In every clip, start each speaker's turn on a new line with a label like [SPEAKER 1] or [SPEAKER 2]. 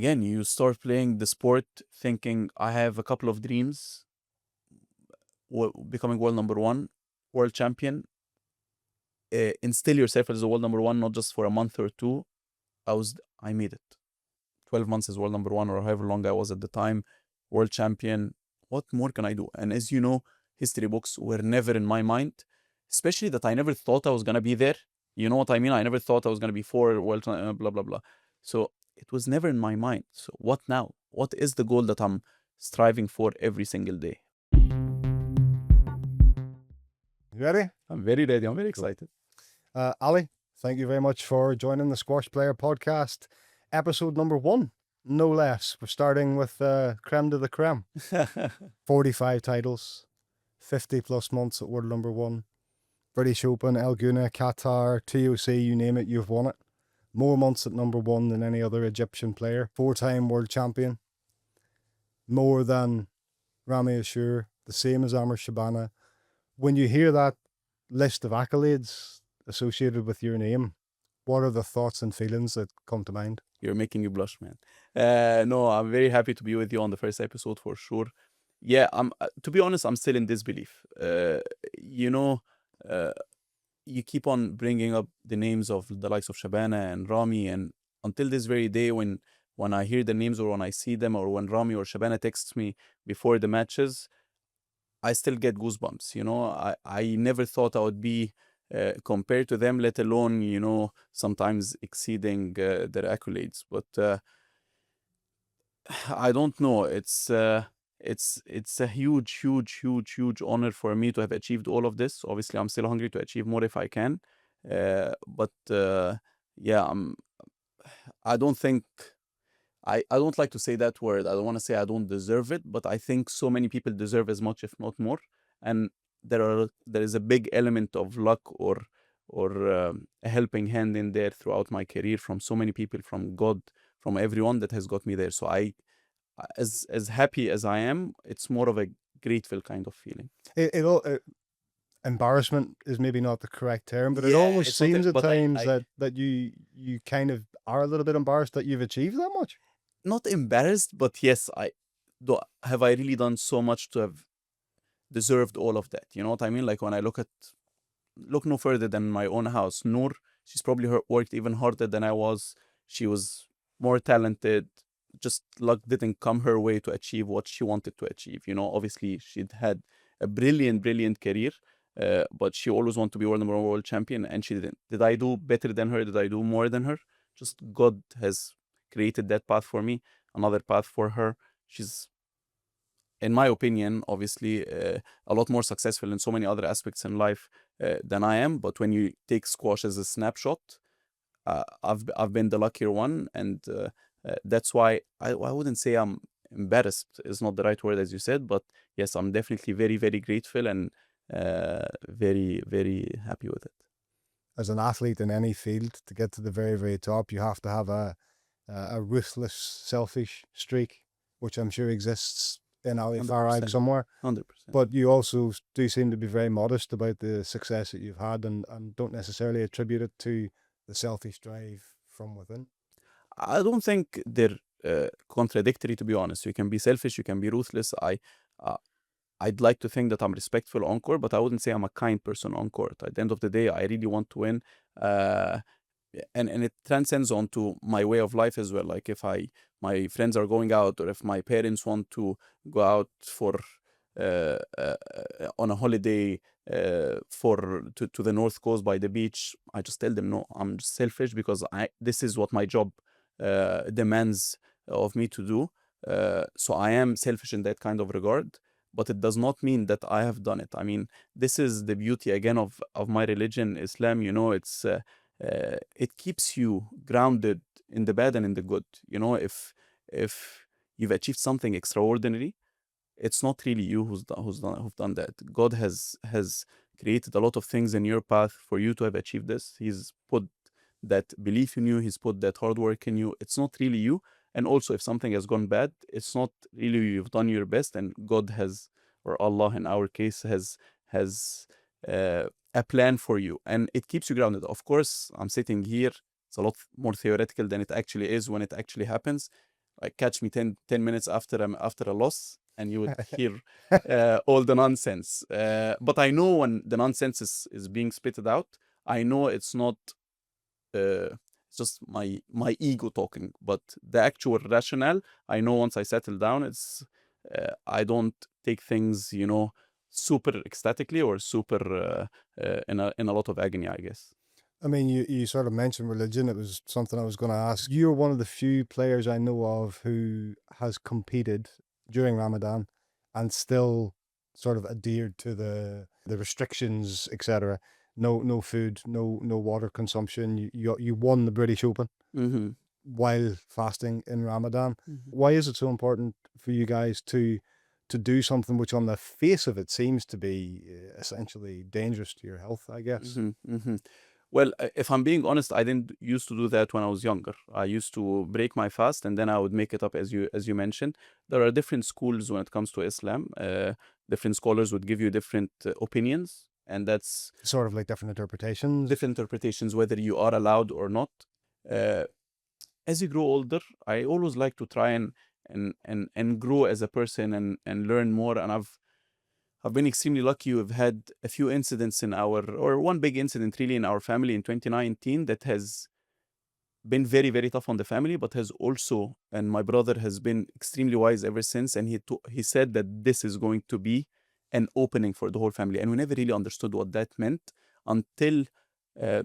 [SPEAKER 1] Again, you start playing the sport thinking, I have a couple of dreams, becoming world number one, world champion. Instill yourself as a world number one, not just for a month or two. I made it. 12 months as world number one, or however long I was at the time, world champion. What more can I do? And as you know, history books were never in my mind, especially that I never thought I was going to be there. You know what I mean? I never thought I was going to be for world, blah, blah, blah. So it was never in my mind. So what now? What is the goal that I'm striving for every single day?
[SPEAKER 2] You ready?
[SPEAKER 1] I'm very ready. I'm very
[SPEAKER 2] Cool.
[SPEAKER 1] excited.
[SPEAKER 2] Ali, thank you very much for joining the Squash Player Podcast, episode number 1, no less. We're starting with creme de la creme. 45 titles, 50 plus months at world number 1, British Open, El Guna, Qatar, TOC, you name it, you've won it. More months at number 1 than any other Egyptian player. 4-time world champion. More than Ramy Ashour, the same as Amr Shabana. When you hear that list of accolades associated with your name, what are the thoughts and feelings that come to mind?
[SPEAKER 1] You're making me blush, man. No, I'm very happy to be with you on the first episode for sure. Yeah, I'm. To be honest, I'm still in disbelief. You know, you keep on bringing up the names of the likes of Shabana and Rami, and until this very day, when I hear the names or when I see them, or when Rami or Shabana texts me before the matches, I still get goosebumps. You know, I never thought I would be compared to them, let alone, you know, sometimes exceeding their accolades. But I don't know. It's a huge, huge, huge, huge honor for me to have achieved all of this. Obviously, I'm still hungry to achieve more if I can. But yeah, I don't think I don't like to say that word. I don't want to say I don't deserve it, but I think so many people deserve as much, if not more. And there is a big element of luck or a helping hand in there throughout my career from so many people, from God, from everyone that has got me there. So as happy as I am, it's more of a grateful kind of feeling.
[SPEAKER 2] Embarrassment is maybe not the correct term, but it
[SPEAKER 1] Yeah,
[SPEAKER 2] almost
[SPEAKER 1] it's not.
[SPEAKER 2] seems at
[SPEAKER 1] But
[SPEAKER 2] times
[SPEAKER 1] I
[SPEAKER 2] that you kind of are a little bit embarrassed that you've achieved that much.
[SPEAKER 1] not embarrassed, but yes, have I really done so much to have deserved all of that? You know what I mean? Like when I look no further than my own house. Nour, she's probably worked even harder than I was. She was more talented. Just luck didn't come her way to achieve what she wanted to achieve. You know, obviously she'd had a brilliant, brilliant career, but she always wanted to be world number one world champion, and she didn't. Did I do better than her? Did I do more than her? Just God has created that path for me, another path for her. She's, in my opinion, obviously a lot more successful in so many other aspects in life than I am. But when you take squash as a snapshot, I've been the luckier one, and that's why I wouldn't say I'm embarrassed. Is not the right word, as you said, but yes, I'm definitely very, very grateful and very, very happy with it.
[SPEAKER 2] As an athlete in any field, to get to the very, very top, you have to have a ruthless, selfish streak, which I'm sure exists in Ali Farag
[SPEAKER 1] 100%.
[SPEAKER 2] somewhere.
[SPEAKER 1] 100%.
[SPEAKER 2] But you also do seem to be very modest about the success that you've had, and don't necessarily attribute it to the selfish drive from within.
[SPEAKER 1] I don't think they're contradictory, to be honest. You can be selfish, you can be ruthless. Uh, I'd like to think that I'm respectful on court, but I wouldn't say I'm a kind person on court. At the end of the day, I really want to win. Uh, and it transcends onto my way of life as well. Like if my friends are going out, or if my parents want to go out for on a holiday to the north coast by the beach, I just tell them no. I'm just selfish because this is what my job demands of me to do. So I am selfish in that kind of regard, but it does not mean that I have done it. I mean, this is the beauty again of my religion, Islam. You know, it keeps you grounded in the bad and in the good. You know, if you've achieved something extraordinary, it's not really you who've done that. God has created a lot of things in your path for you to have achieved this. He's put that belief in you. He's put that hard work in you. It's not really you. And also, if something has gone bad, it's not really you've done your best, and God has, or Allah in our case, has a plan for you, and it keeps you grounded. Of course, I'm sitting here. It's a lot more theoretical than it actually is when it actually happens. Like catch me 10 minutes after a loss, and you would hear all the nonsense. But I know when the nonsense is being spitted out, I know it's not it's just my ego talking. But the actual rationale, I know once I settle down, it's I don't take things, super ecstatically or super in a lot of agony, I guess.
[SPEAKER 2] I mean, you sort of mentioned religion. It was something I was going to ask. You're one of the few players I know of who has competed during Ramadan and still sort of adhered to the restrictions, etc. No food, no water consumption. You won the British Open
[SPEAKER 1] Mm-hmm.
[SPEAKER 2] while fasting in Ramadan.
[SPEAKER 1] Mm-hmm.
[SPEAKER 2] Why is it so important for you guys to do something which on the face of it seems to be essentially dangerous to your health, I guess?
[SPEAKER 1] Mm-hmm. Mm-hmm. Well, if I'm being honest, I didn't used to do that when I was younger. I used to break my fast and then I would make it up, as you mentioned. There are different schools when it comes to Islam. Different scholars would give you different opinions, and that's
[SPEAKER 2] Sort of like different interpretations.
[SPEAKER 1] different interpretations whether you are allowed or not. Uh, as you grow older, I always like to try and grow as a person and learn more. And I've been extremely lucky. We've had a few incidents or one big incident really in our family in 2019 that has been very, very tough on the family, but has also, and my brother has been extremely wise ever since. And he said that this is going to be an opening for the whole family. And we never really understood what that meant until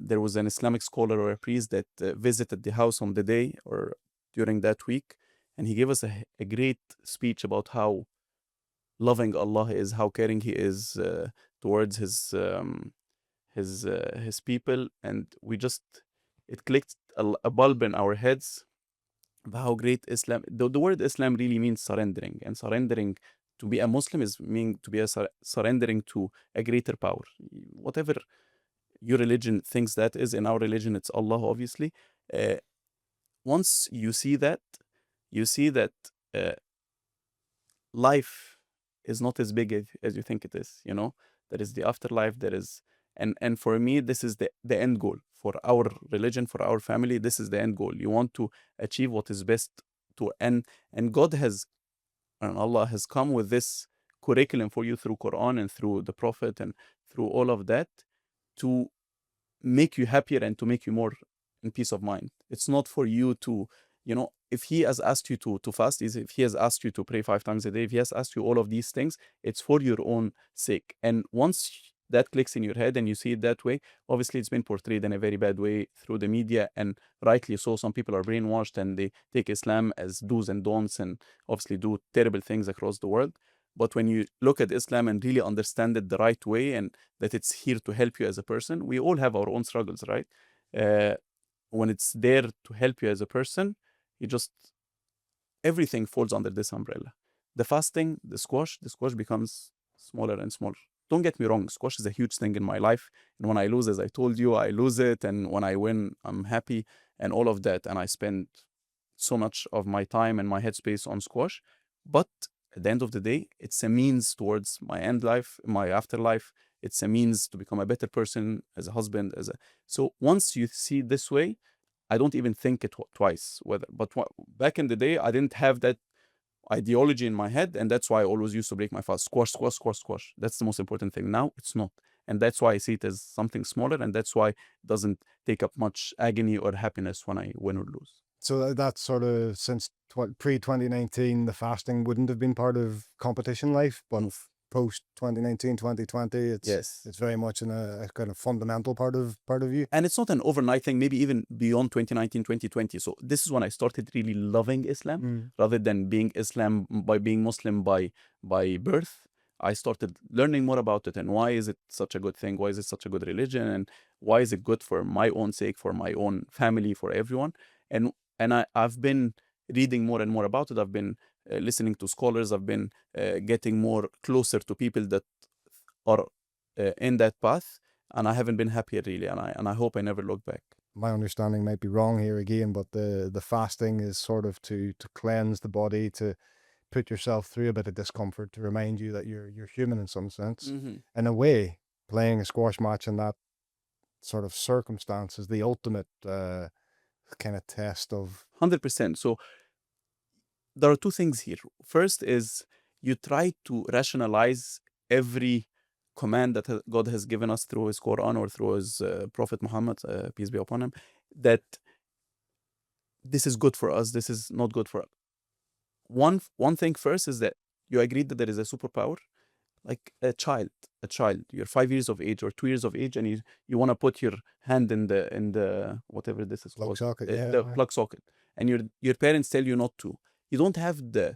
[SPEAKER 1] there was an Islamic scholar or a priest that visited the house on the day or during that week. And he gave us a great speech about how loving Allah is, how caring He is towards his people, and we just it clicked a bulb in our heads of how great Islam. The word Islam really means surrendering, and surrendering to be a Muslim is mean to be surrendering to a greater power, whatever your religion thinks that is. In our religion, it's Allah, obviously. Uh, Once you see that. Uh, Life is not as big as you think it is. There is the afterlife. There is, and for me, this is the end goal for our religion, for our family. This is the end goal. You want to achieve what is best to, and God has, and Allah has come with this curriculum for you through Quran and through the Prophet and through all of that to make you happier and to make you more in peace of mind. It's not for you to, if He has asked you to fast, if He has asked you to pray 5 times a day, if He has asked you all of these things, it's for your own sake. And once that clicks in your head and you see it that way, obviously it's been portrayed in a very bad way through the media, and rightly so. Some people are brainwashed and they take Islam as do's and don'ts and obviously do terrible things across the world. But when you look at Islam and really understand it the right way, and that it's here to help you as a person, we all have our own struggles, right? Uh, when it's there to help you as a person, you just everything falls under this umbrella. The fasting, the squash becomes smaller and smaller. Don't get me wrong, squash is a huge thing in my life. And when I lose, as I told you, I lose it. And when I win, I'm happy and all of that. And I spend so much of my time and my headspace on squash. But at the end of the day, it's a means towards my end life, my afterlife. It's a means to become a better person as a husband. So once you see it this way, I don't even think it twice. Back in the day, I didn't have that ideology in my head, and that's why I always used to break my fast. Squash, squash, squash, squash. That's the most important thing. Now it's not, and that's why I see it as something smaller, and that's why it doesn't take up much agony or happiness when I win or lose.
[SPEAKER 2] So that's sort of since pre 2019, the fasting wouldn't have been part of competition life, but post 2019, 2020, it's very much in a kind of fundamental part of you.
[SPEAKER 1] And it's not an overnight thing, maybe even beyond 2019, 2020. So this is when I started really loving Islam rather than being Islam by being Muslim by birth. I started learning more about it and why is it such a good thing? Why is it such a good religion? And why is it good for my own sake, for my own family, for everyone? And I've been reading more and more about it. I've been listening to scholars. I've been getting more closer to people that are in that path, and I haven't been happier really, and I hope I never look back.
[SPEAKER 2] My understanding might be wrong here again, but the fasting is sort of to cleanse the body, to put yourself through a bit of discomfort, to remind you that you're human in some sense. In a way, playing a squash match in that sort of circumstance is the ultimate kind of test of
[SPEAKER 1] 100%. So there are two things here. First is you try to rationalize every command that God has given us through His Quran or through His Prophet Muhammad, peace be upon him, that this is good for us, this is not good for us. One thing first is that you agreed that there is a superpower, like a child. You're 5 years of age or 2 years of age, and you want to put your hand in the whatever this is
[SPEAKER 2] Plug
[SPEAKER 1] called,
[SPEAKER 2] socket, yeah.
[SPEAKER 1] the plug socket, and your parents tell you not to. You don't have the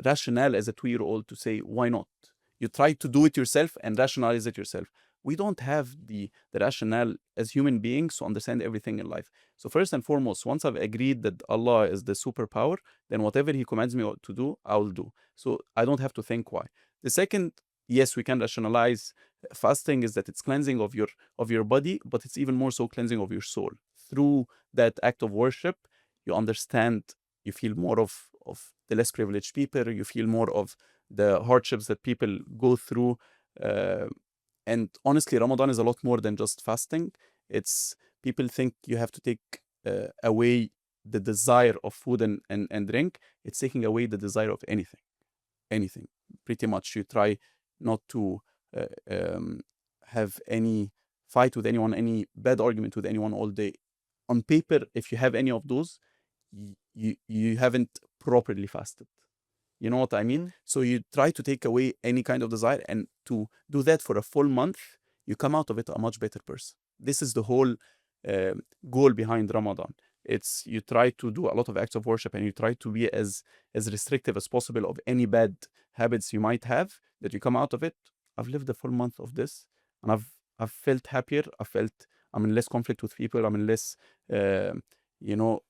[SPEAKER 1] rationale as a 2-year-old to say why not. You try to do it yourself and rationalize it yourself. We don't have the rationale as human beings to understand everything in life. So first and foremost, once I've agreed that Allah is the superpower, then whatever He commands me to do, I will do. So I don't have to think why. The second, yes, we can rationalize fasting is that it's cleansing of your body, but it's even more so cleansing of your soul. Through that act of worship, you understand, you feel more of the less privileged people, you feel more of the hardships that people go through. Uh, and honestly, Ramadan is a lot more than just fasting. It's people think you have to take away the desire of food and drink. It's taking away the desire of anything. Pretty much, you try not to uh, um, have any fight with anyone, any bad argument with anyone all day. On paper, if you have any of those, you haven't properly fasted. You know what I mean?
[SPEAKER 2] Mhm.
[SPEAKER 1] So you try to take away any kind of desire, and to do that for a full month, you come out of it a much better person. This is the whole goal behind Ramadan. It's you try to do a lot of acts of worship, and you try to be as restrictive as possible of any bad habits you might have. That you come out of it. I've lived a full month of this, and I've felt happier. I'm in less conflict with people. I'm in less, uh, you know,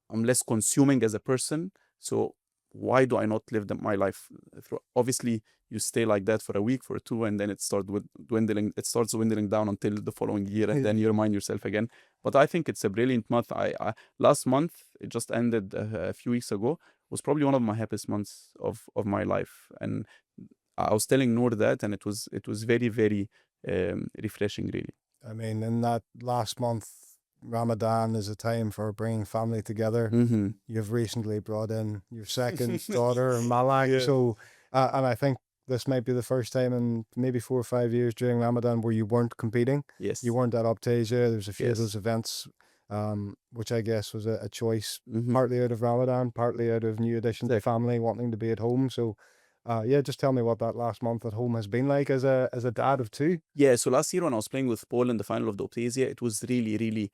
[SPEAKER 1] I'm less consuming as a person. So why do I not live my life through? Obviously, you stay like that for a week, for two, and then it starts dwindling. It starts dwindling down until the following year, and then you remind yourself again. But I think it's a brilliant month. I last month, it just ended a few weeks ago, was probably one of my happiest months of my life, and I was telling Nour that, and it was very very refreshing, really.
[SPEAKER 2] I mean, in that last month, Ramadan is a time for bringing family together.
[SPEAKER 1] Mm-hmm.
[SPEAKER 2] You've recently brought in your second daughter, Malak.
[SPEAKER 1] Yeah.
[SPEAKER 2] So, and I think this might be the first time in maybe 4 or 5 years during Ramadan where you weren't competing.
[SPEAKER 1] Yes.
[SPEAKER 2] You weren't at Optasia. There's a few of
[SPEAKER 1] Yes.
[SPEAKER 2] those events, which I guess was a choice,
[SPEAKER 1] Mm-hmm.
[SPEAKER 2] partly out of Ramadan, partly out of new addition to
[SPEAKER 1] Exactly.
[SPEAKER 2] family wanting to be at home. So, yeah, just tell me what that last month at home has been like as a dad of two.
[SPEAKER 1] Yeah, so last year when I was playing with Paul in the final of the Optasia, it was really, really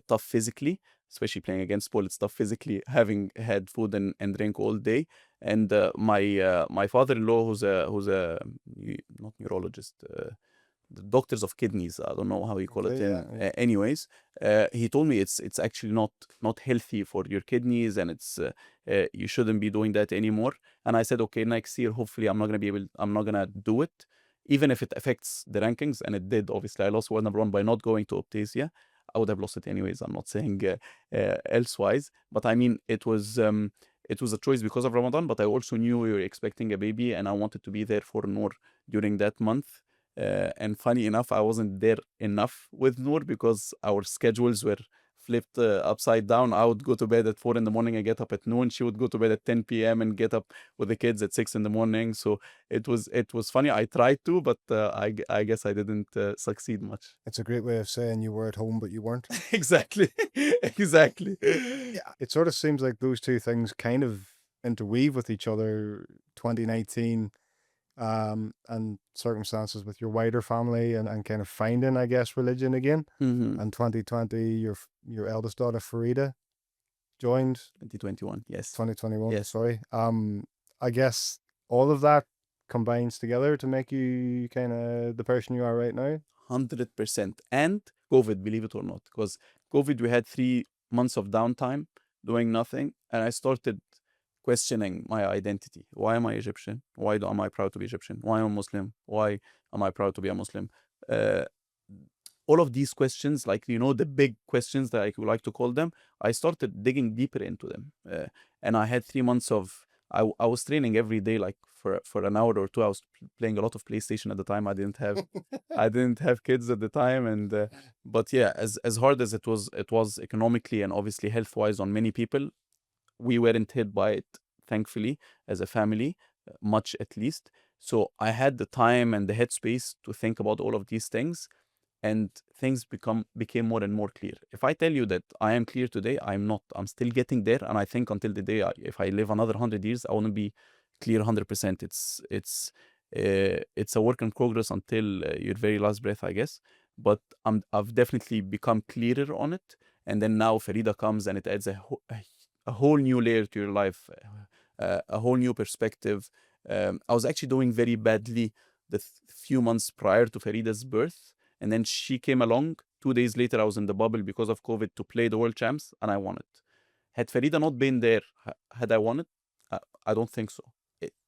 [SPEAKER 1] tough physically, especially playing against Paul. It's tough physically, having had food and drink all day. And my father-in-law, who's a not neurologist, the doctors of kidneys. I don't know how you call it
[SPEAKER 2] Okay, yeah,
[SPEAKER 1] in.
[SPEAKER 2] yeah.
[SPEAKER 1] Anyways, he told me it's actually not healthy for your kidneys, and it's you shouldn't be doing that anymore. And I said, okay, next year hopefully I'm not gonna do it, even if it affects the rankings, and it did. Obviously, I lost world number one by not going to Optasia. I would have lost it anyways. I'm not saying elsewise, but I mean it was a choice because of Ramadan. But I also knew we were expecting a baby, and I wanted to be there for Noor during that month. And funny enough, I wasn't there enough with Noor because our schedules were flipped upside down. I would go to bed at 4 in the morning and get up at noon. She would go to bed at 10 p.m. and get up with the kids at 6 in the morning. So it was funny. I tried to, but I guess I didn't succeed much.
[SPEAKER 2] It's a great way of saying you were at home, but you weren't.
[SPEAKER 1] Exactly. Exactly.
[SPEAKER 2] Yeah, it sort of seems like those two things kind of interweave with each other. 2019, and circumstances with your wider family and kind of finding, I guess, religion again.
[SPEAKER 1] Mm-hmm.
[SPEAKER 2] And 2020, your eldest daughter Farida joined.
[SPEAKER 1] 2021. Yes.
[SPEAKER 2] 2021,
[SPEAKER 1] Yes.
[SPEAKER 2] sorry. I guess all of that combines together to make you kind of the person you are right now.
[SPEAKER 1] 100%. And COVID, believe it or not, because COVID, we had 3 months of downtime doing nothing. And I started questioning my identity. Why am I Egyptian? Am I proud to be Egyptian? Why am I Muslim? Why am I proud to be a Muslim? Uh, all of these questions, like, the big questions that I would like to call them, I started digging deeper into them. And I had 3 months of, I was training every day, like for an hour or two. I was playing a lot of PlayStation at the time. I didn't have kids at the time, and but yeah, as hard as it was economically and obviously health wise on many people, we weren't hit by it, thankfully, as a family, much at least. So I had the time and the headspace to think about all of these things, and things became more and more clear. If I tell you that I am clear today, I'm not. I'm still getting there, and I think until the day if I live another 100 years, I want to be clear 100%. It's a work in progress until your very last breath, I guess. But I've definitely become clearer on it. And then now Farida comes and it adds a whole new layer to your life, a whole new perspective. I was actually doing very badly the few months prior to Farida's birth. And then she came along. 2 days later, I was in the bubble because of COVID to play the World Champs, and I won it. Had Farida not been there, had I won it? I don't think so.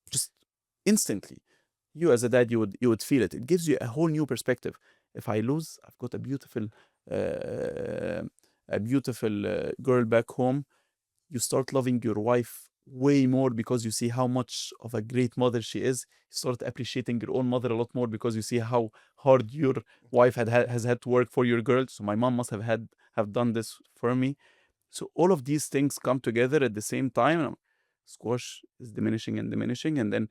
[SPEAKER 1] Just instantly, you as a dad, you would feel it. It gives you a whole new perspective. If I lose, I've got a beautiful girl back home. You start loving your wife way more because you see how much of a great mother she is. You start appreciating your own mother a lot more because you see how hard your wife has had to work for your girl. So my mom must have done this for me. So all of these things come together at the same time. And squash is diminishing and diminishing, and then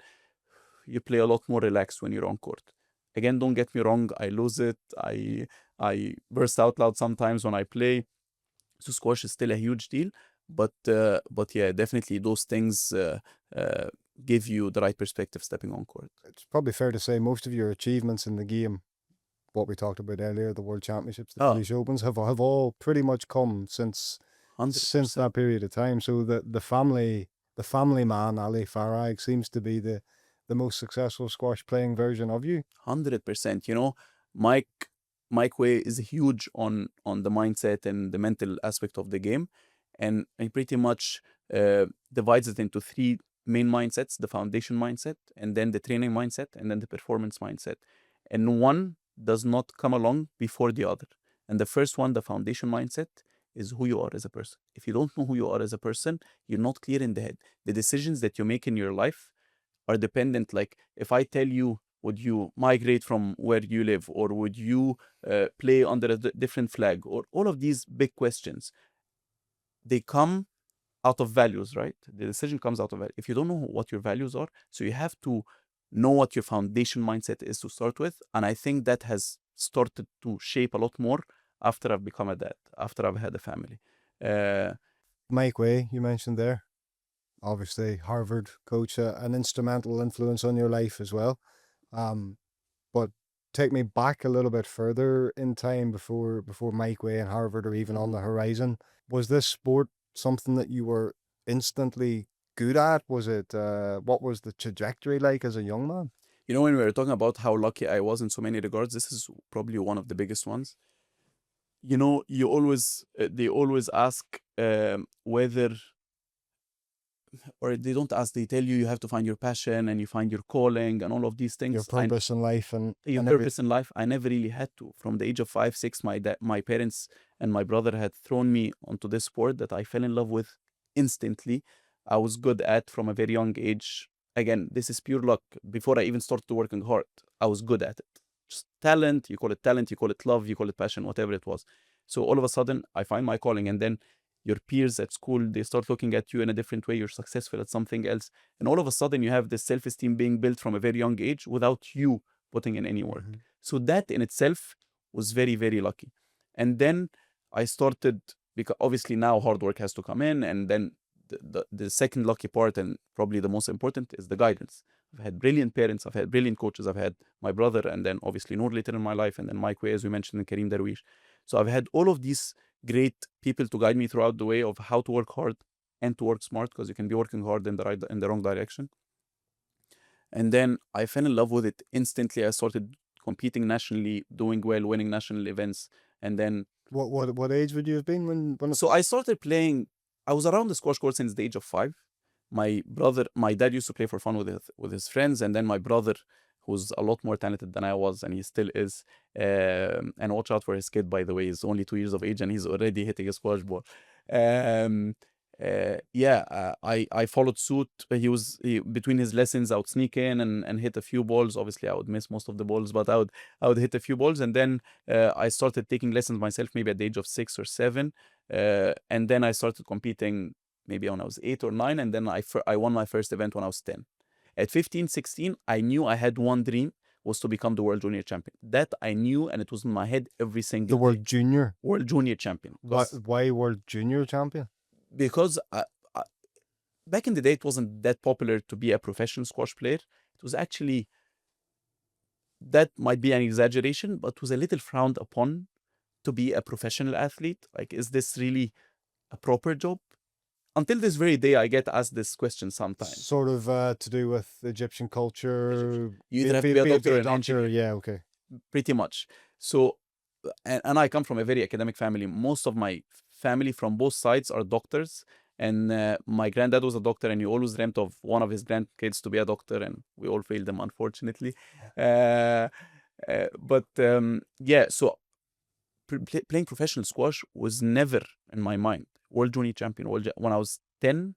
[SPEAKER 1] you play a lot more relaxed when you're on court. Again, don't get me wrong, I lose it. I burst out loud sometimes when I play. So squash is still a huge deal, but yeah, definitely those things give you the right perspective stepping on court.
[SPEAKER 2] It's probably fair to say most of your achievements in the game, what we talked about earlier, the World Championships, the British Opens, have all pretty much come since
[SPEAKER 1] 100%.
[SPEAKER 2] that period of time. So the family man Ali Farag seems to be the most successful squash playing version of you.
[SPEAKER 1] 100%. You know, Mike Way is huge on the mindset and the mental aspect of the game, and he pretty much divides it into three main mindsets: the foundation mindset, and then the training mindset, and then the performance mindset. And one does not come along before the other. And the first one, the foundation mindset, is who you are as a person. If you don't know who you are as a person, you're not clear in the head. The decisions that you make in your life are dependent. Like if I tell you, would you migrate from where you live, or would you play under a different flag, or all of these big questions, they come out of values, right? The decision comes out of value. If you don't know what your values are, so you have to know what your foundation mindset is to start with. And I think that has started to shape a lot more after I've become a dad, after I've had a family.
[SPEAKER 2] Mike Way, you mentioned there, obviously Harvard coach, an instrumental influence on your life as well. But take me back a little bit further in time before Mike Way and Harvard are even on the horizon. Was this sport something that you were instantly good at? Was it, what was the trajectory like as a young man?
[SPEAKER 1] You know, when we were talking about how lucky I was in so many regards, this is probably one of the biggest ones. You know, they always ask whether, or they don't ask, they tell you have to find your passion and you find your calling and all of these things.
[SPEAKER 2] Your purpose in life and
[SPEAKER 1] your purpose in life. I never really had to. From the age of 5, 6, my parents and my brother had thrown me onto this sport that I fell in love with instantly. I was good at from a very young age. Again, this is pure luck. Before I even started working hard, I was good at it. Just talent, you call it love, you call it passion, whatever it was. So all of a sudden, I find my calling, and then your peers at school, they start looking at you in a different way. You're successful at something else. And all of a sudden, you have this self-esteem being built from a very young age without you putting in any work. So that in itself was very, very lucky. And then I started, because obviously now hard work has to come in. And then the second lucky part, and probably the most important, is the guidance. I've had brilliant parents. I've had brilliant coaches. I've had my brother, and then obviously Nour later in my life, and then Mike Way, as we mentioned, and Kareem Darwish. So I've had all of these great people to guide me throughout the way of how to work hard and to work smart, because you can be working hard in the wrong direction. And then I fell in love with it instantly. I started competing nationally, doing well, winning national events. And then
[SPEAKER 2] what age would you have been when
[SPEAKER 1] so I started playing. I was around the squash court since the age of 5. My dad used to play for fun with his friends, and then my brother, who's a lot more talented than I was, and he still is. And watch out for his kid, by the way. He's only 2 years of age, and he's already hitting a squash ball. I followed suit. Between his lessons, I would sneak in and hit a few balls. Obviously, I would miss most of the balls, but I would hit a few balls. And then I started taking lessons myself, maybe at the age of 6 or 7. And then I started competing maybe when I was 8 or 9, and then I won my first event when I was 10. At 15, 16, I knew I had one dream, was to become the world junior champion. That I knew, and it was in my head every single
[SPEAKER 2] The
[SPEAKER 1] day.
[SPEAKER 2] World Junior.
[SPEAKER 1] World junior champion.
[SPEAKER 2] Why World Junior Champion?
[SPEAKER 1] Because back in the day, it wasn't that popular to be a professional squash player. It was actually, that might be an exaggeration, but was a little frowned upon to be a professional athlete. Like, is this really a proper job? Until this very day, I get asked this question sometimes.
[SPEAKER 2] Sort of to do with Egyptian culture.
[SPEAKER 1] You either have to be a doctor or an
[SPEAKER 2] doctor.
[SPEAKER 1] engineer.
[SPEAKER 2] Yeah, okay.
[SPEAKER 1] Pretty much. So, and I come from a very academic family. Most of my family from both sides are doctors. And my granddad was a doctor, and he always dreamt of one of his grandkids to be a doctor, and we all failed them, unfortunately. Yeah, so playing professional squash was never in my mind. World Junior Champion. When I was 10,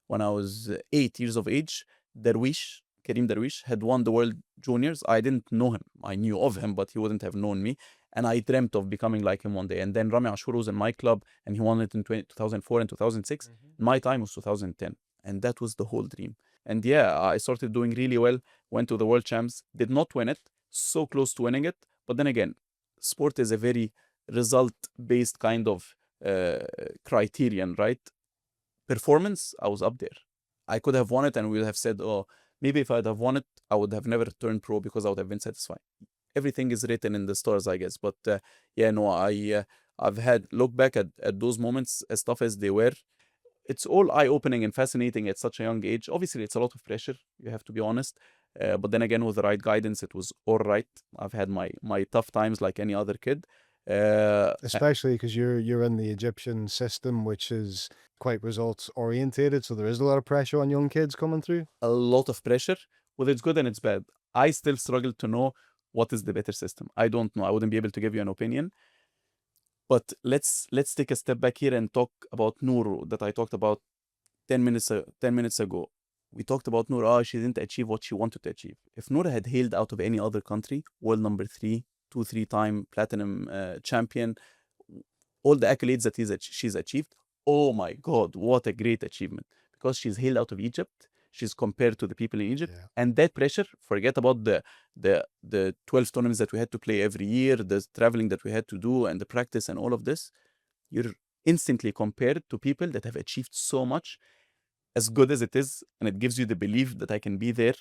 [SPEAKER 1] when I was 8 years of age, Karim Darwish, had won the World Juniors. I didn't know him. I knew of him, but he wouldn't have known me. And I dreamt of becoming like him one day. And then Rami Ashur was in my club, and he won it in 2004 and 2006. My time was 2010. And that was the whole dream. And yeah, I started doing really well, went to the World Champs, did not win it, so close to winning it. But then again, sport is a very result-based kind of criterion, right? Performance, I was up there. I could have won it, and we would have said, oh, maybe if I'd have won it, I would have never turned pro because I would have been satisfied. Everything is written in the stars, I guess. But yeah, no, I've had look back at those moments, as tough as they were. It's all eye-opening and fascinating at such a young age. Obviously, it's a lot of pressure, you have to be honest. But then again, with the right guidance, it was all right. I've had my tough times like any other kid.
[SPEAKER 2] Especially because you're in the Egyptian system, which is quite results orientated, so there is a lot of pressure on young kids coming through.
[SPEAKER 1] A lot of pressure, whether it's good and it's bad. I still struggle to know what is the better system. I don't know. I wouldn't be able to give you an opinion. But let's take a step back here and talk about Nour that I talked about 10 minutes ago. We talked about Nour. She didn't achieve what she wanted to achieve. If Nour had hailed out of any other country, world number 3, 3-time platinum champion, all the accolades that she's achieved, oh my God, what a great achievement. Because she's hailed out of Egypt, she's compared to the people in Egypt.
[SPEAKER 2] Yeah.
[SPEAKER 1] And that pressure, forget about the 12 tournaments that we had to play every year, the traveling that we had to do, and the practice and all of this. You're instantly compared to people that have achieved so much, as good as it is, and it gives you the belief that I can be there.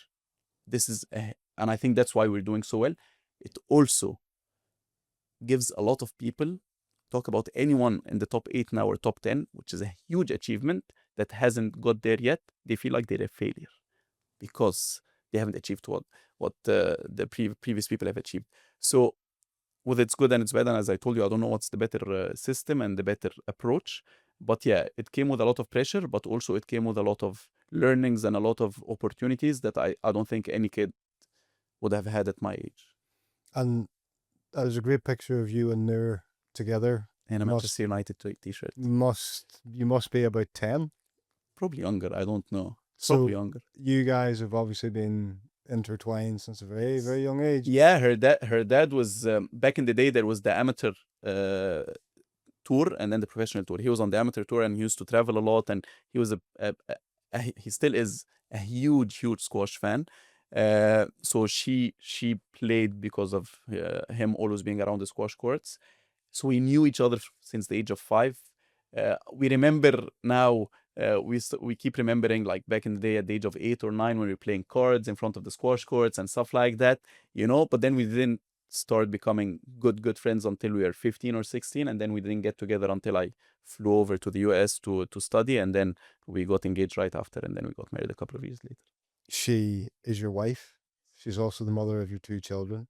[SPEAKER 1] And I think that's why we're doing so well. It also gives a lot of people, talk about anyone in the top 8 now or top 10, which is a huge achievement that hasn't got there yet. They feel like they're a failure because they haven't achieved what the previous people have achieved. So with its good and its bad, and as I told you, I don't know what's the better system and the better approach. But yeah, it came with a lot of pressure, but also it came with a lot of learnings and a lot of opportunities that I don't think any kid would have had at my age.
[SPEAKER 2] And there's a great picture of you and Nour together.
[SPEAKER 1] And a Manchester United t-shirt.
[SPEAKER 2] You must be about 10.
[SPEAKER 1] Probably younger, I don't know.
[SPEAKER 2] So
[SPEAKER 1] Probably younger.
[SPEAKER 2] You guys have obviously been intertwined since a very, very young age.
[SPEAKER 1] Yeah, her dad was, back in the day, there was the amateur tour and then the professional tour. He was on the amateur tour and he used to travel a lot, and he was he still is a huge squash fan. So she played because of him always being around the squash courts. So we knew each other since the age of 5. We remember now, we keep remembering, like back in the day at the age of 8 or 9 when we were playing cards in front of the squash courts and stuff like that, but then we didn't start becoming good friends until we were 15 or 16, and then we didn't get together until I flew over to the US to study, and then we got engaged right after, and then we got married a couple of years later.
[SPEAKER 2] She is your wife. She's also the mother of your 2 children.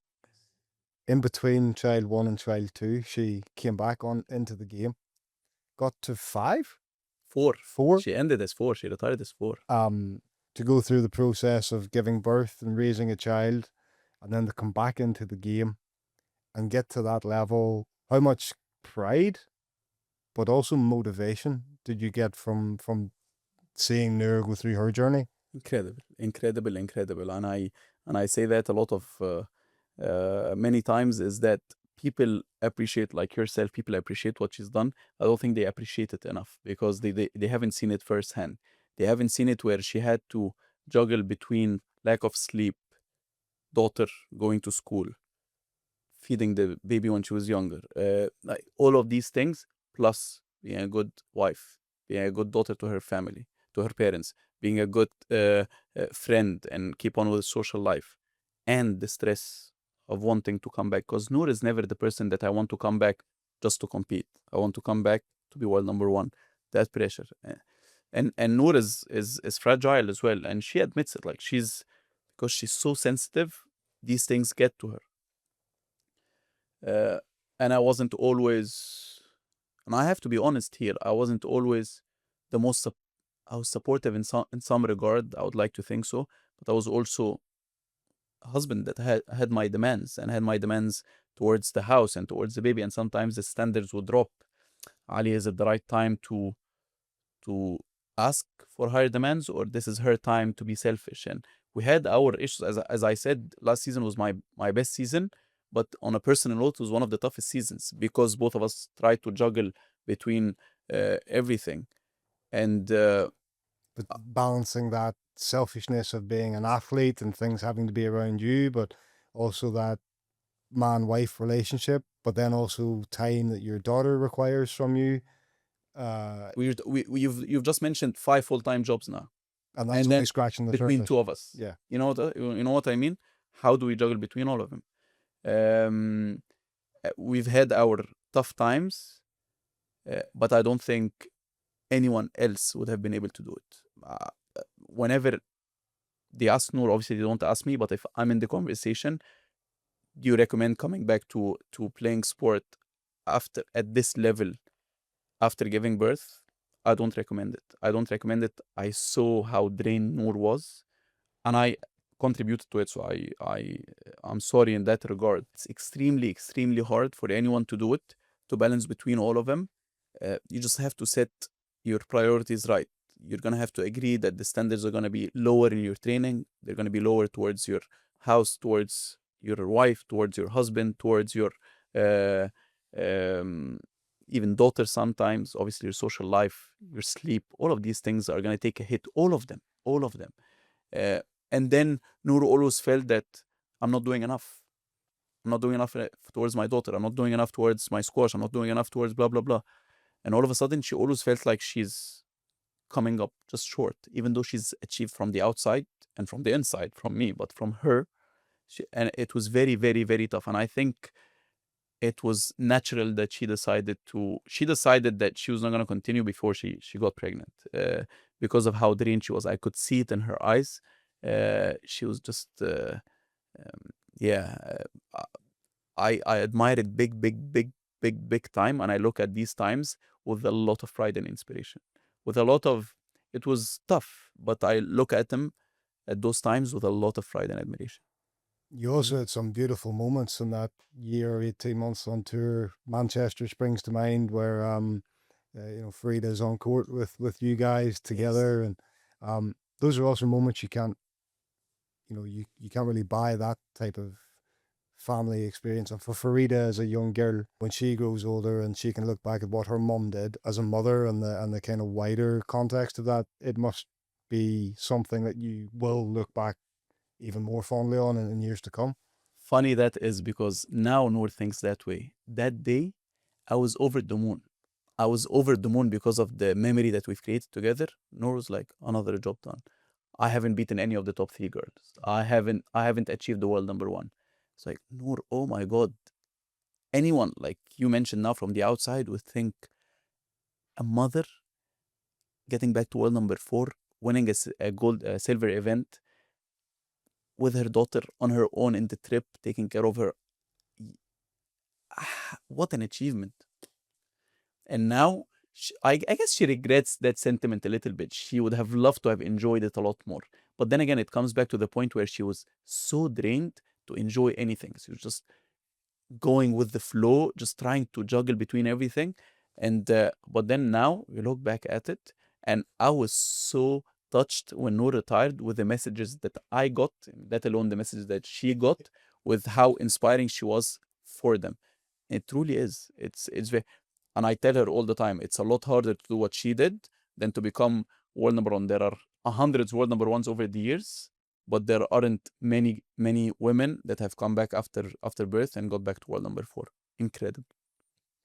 [SPEAKER 2] In between child 1 and child 2, she came back into the game. Got to 5?
[SPEAKER 1] 4.
[SPEAKER 2] 4?
[SPEAKER 1] She ended as 4. She retired as 4.
[SPEAKER 2] To go through the process of giving birth and raising a child, and then to come back into the game and get to that level, how much pride, but also motivation did you get from seeing Nour go through her journey?
[SPEAKER 1] Incredible. And I say that a lot of many times, is that people appreciate, like yourself, people appreciate what she's done. I don't think they appreciate it enough because they haven't seen it firsthand. They haven't seen it where she had to juggle between lack of sleep, daughter going to school, feeding the baby when she was younger, like all of these things, plus being a good wife, being a good daughter to her family, to her parents, being a good friend and keep on with social life, and the stress of wanting to come back. Because Noor is never the person that I want to come back just to compete. I want to come back to be world number one. That pressure. And Noor is fragile as well, and she admits it. Like because she's so sensitive, these things get to her. And I wasn't always, and I have to be honest here, I wasn't always the most. I was supportive in some regard. I would like to think so, but I was also a husband that had my demands and had my demands towards the house and towards the baby, and sometimes the standards would drop. Ali, is it the right time to ask for higher demands, or this is her time to be selfish? And we had our issues. As I said, last season was my best season, but on a personal note, it was one of the toughest seasons because both of us tried to juggle between everything. And
[SPEAKER 2] But balancing that selfishness of being an athlete and things having to be around you, but also that man-wife relationship, but then also time that your daughter requires from you.
[SPEAKER 1] you've just mentioned 5 full-time jobs now,
[SPEAKER 2] And that's
[SPEAKER 1] and
[SPEAKER 2] only
[SPEAKER 1] then
[SPEAKER 2] scratching the
[SPEAKER 1] between
[SPEAKER 2] surface.
[SPEAKER 1] two of us.
[SPEAKER 2] Yeah.
[SPEAKER 1] You know what I mean? How do we juggle between all of them? Um, we've had our tough times, but I don't think anyone else would have been able to do it. Whenever they ask Noor, obviously they don't ask me, but if I'm in the conversation, do you recommend coming back to playing sport after at this level after giving birth? I don't recommend it. I don't recommend it. I saw how drained Noor was, and I contributed to it. So I'm sorry in that regard. It's extremely hard for anyone to do it, to balance between all of them. You just have to set your priorities right. You're gonna have to agree that the standards are gonna be lower in your training. They're gonna be lower towards your house, towards your wife, towards your husband, towards your uh, um, even daughter sometimes. Obviously, your social life, your sleep, all of these things are gonna take a hit. All of them. Uh, and then Noor always felt that I'm not doing enough. I'm not doing enough towards my daughter. I'm not doing enough towards my squash. I'm not doing enough towards blah blah blah. And all of a sudden, she always felt like she's coming up just short, even though she's achieved from the outside and from the inside, from me, but from her. And it was very tough. And I think it was natural that she decided that she was not going to continue before she got pregnant, because of how drained she was. I could see it in her eyes. She was just um, yeah. I admire it big time, and I look at these times with a lot of pride and inspiration. With a lot of, it was tough, but I look at them at those times with a lot of pride and admiration.
[SPEAKER 2] You also had some beautiful moments in that year, 18 months on tour. Manchester springs to mind where Farida's on court with you guys together, and those are also moments you can't you can't really buy that type of family experience. And for Farida as a young girl, when she grows older and she can look back at what her mum did as a mother and the kind of wider context of that, it must be something that you will look back even more fondly on in years to come.
[SPEAKER 1] Funny that is, because now Noor thinks that way. That day, I was over the moon. I was over the moon because of the memory that we've created together. Noor was like, another job done. I haven't beaten any of the top 3 girls. I haven't achieved the world number one. It's like, Noor, oh my God. Anyone, like you mentioned now from the outside, would think a mother getting back to world number 4, winning a gold, silver event with her daughter on her own in the trip, taking care of her. What an achievement. And now, I guess she regrets that sentiment a little bit. She would have loved to have enjoyed it a lot more. But then again, it comes back to the point where she was so drained to enjoy anything. She was just going with the flow, just trying to juggle between everything. And but then now we look back at it, and I was so touched when Noor retired with the messages that I got, let alone the messages that she got, with how inspiring she was for them. It truly is. It's very, and I tell her all the time, it's a lot harder to do what she did than to become world number one. There are hundreds world number ones over the years, but there aren't many women that have come back after birth and got back to world number four. Incredible.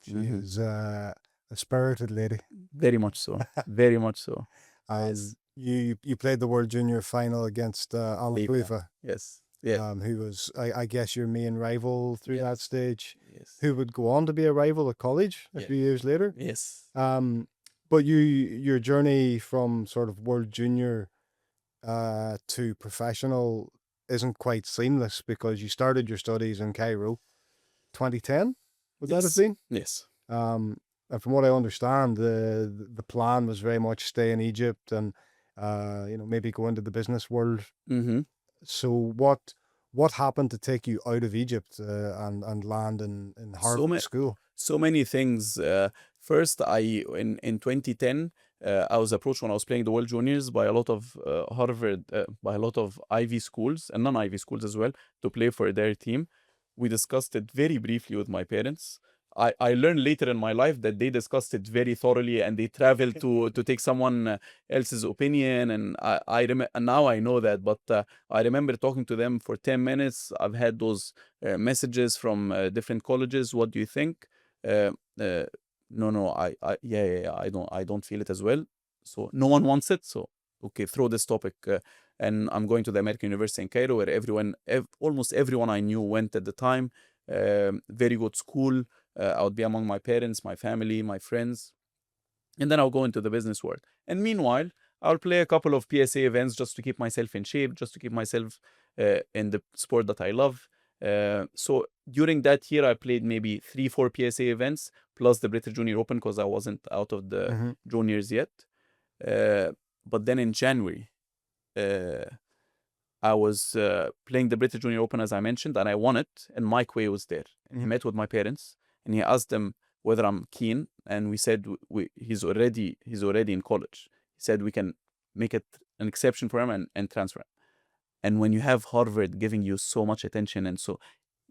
[SPEAKER 2] She is a spirited lady.
[SPEAKER 1] Very much so. Very much so.
[SPEAKER 2] And you played the World Junior final against Ali Farag,
[SPEAKER 1] Yes. Yeah.
[SPEAKER 2] who was, I guess, your main rival through that stage,
[SPEAKER 1] Yes.
[SPEAKER 2] who would go on to be a rival at college a few years later.
[SPEAKER 1] Yes.
[SPEAKER 2] But your journey from sort of World Junior to professional isn't quite seamless, because you started your studies in Cairo 2010, would that have been?
[SPEAKER 1] Yes.
[SPEAKER 2] And from what I understand, the plan was very much stay in Egypt and maybe go into the business world.
[SPEAKER 1] Mm-hmm.
[SPEAKER 2] So what happened to take you out of Egypt and land in Harvard School?
[SPEAKER 1] So many things. First, in 2010, I was approached when I was playing the World Juniors by a lot of Harvard, by a lot of Ivy schools and non-Ivy schools as well, to play for their team. We discussed it very briefly with my parents. I learned later in my life that they discussed it very thoroughly, and they traveled to take someone else's opinion. And and now I know that, but I remember talking to them for 10 minutes. I've had those messages from different colleges. What do you think? No, I don't feel it as well. So no one wants it. So okay, throw this topic. And I'm going to the American University in Cairo, where almost everyone I knew went at the time. Very good school. I would be among my parents, my family, my friends, and then I'll go into the business world. And meanwhile, I'll play a couple of PSA events just to keep myself in shape, just to keep myself in the sport that I love. So during that year, I played maybe 3-4 PSA events plus the British Junior Open, because I wasn't out of the juniors yet. But then in January, I was playing the British Junior Open, as I mentioned, and I won it. And Mike Way was there, and he met with my parents, and he asked them whether I'm keen. And we said he's already in college. He said we can make it an exception for him and transfer him. And when you have Harvard giving you so much attention, and so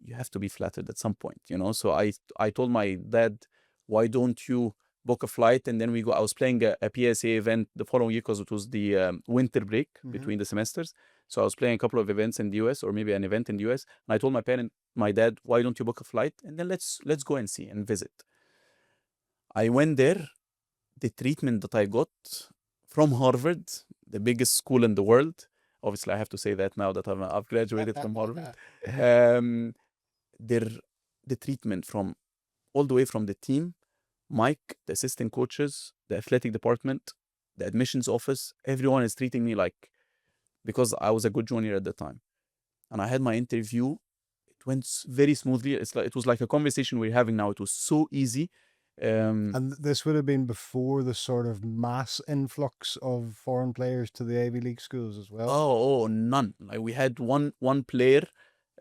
[SPEAKER 1] you have to be flattered at some point, So I told my dad, why don't you book a flight and then we go? I was playing a PSA event the following year, because it was the winter break between the semesters. So I was playing a couple of events in the US, or maybe an event in the US. And I told my dad, why don't you book a flight and then let's go and see and visit. I went there. The treatment that I got from Harvard, the biggest school in the world. Obviously, I have to say that now that I've graduated from Harvard. The treatment from all the way from the team, Mike, the assistant coaches, the athletic department, the admissions office, everyone is treating me like, because I was a good junior at the time. And I had my interview. It went very smoothly. It was like a conversation we're having now. It was so easy.
[SPEAKER 2] And this would have been before the sort of mass influx of foreign players to the Ivy League schools as well.
[SPEAKER 1] Oh, none. Like we had one player,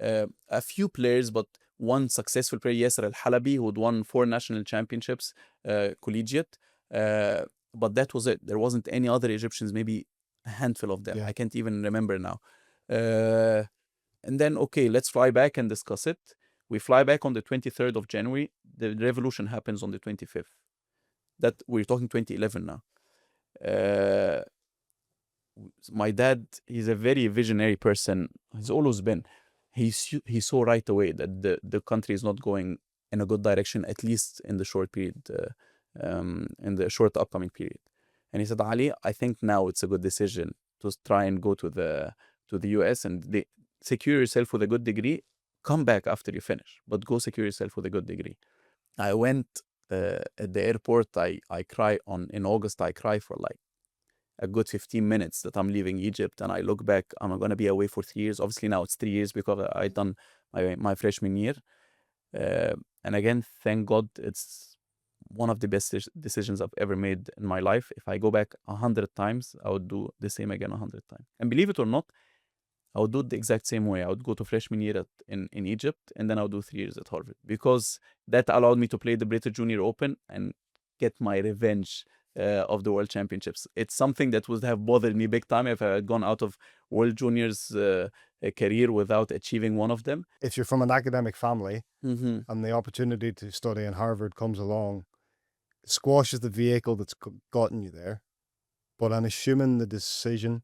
[SPEAKER 1] a few players, but one successful player, Yasser Al-Halabi, who had won 4 national championships, collegiate. But that was it. There wasn't any other Egyptians, maybe a handful of them. I can't even remember now. And then, okay, let's fly back and discuss it. We fly back on the 23rd of January. The revolution happens on the 25th. That we're talking 2011 now. My dad, he's a very visionary person. He's always been. He saw right away that the country is not going in a good direction, at least in the short period, in the short upcoming period. And he said, Ali, I think now it's a good decision to try and go to the US and secure yourself with a good degree. Come back after you finish, but go secure yourself with a good degree. I went at the airport. I cry in August. I cry for like a good 15 minutes that I'm leaving Egypt, and I look back. I'm going to be away for 3 years. Obviously now it's 3 years because I done my freshman year. And again, thank God, it's one of the best decisions I've ever made in my life. If I go back 100 times, I would do the same again 100 times. And believe it or not, I would do it the exact same way. I would go to freshman year in Egypt, and then I would do 3 years at Harvard, because that allowed me to play the British Junior Open and get my revenge of the World Championships. It's something that would have bothered me big time if I had gone out of World Juniors career without achieving one of them.
[SPEAKER 2] If you're from an academic family
[SPEAKER 1] Mm-hmm.
[SPEAKER 2] and the opportunity to study in Harvard comes along, squash is the vehicle that's gotten you there. But I'm assuming the decision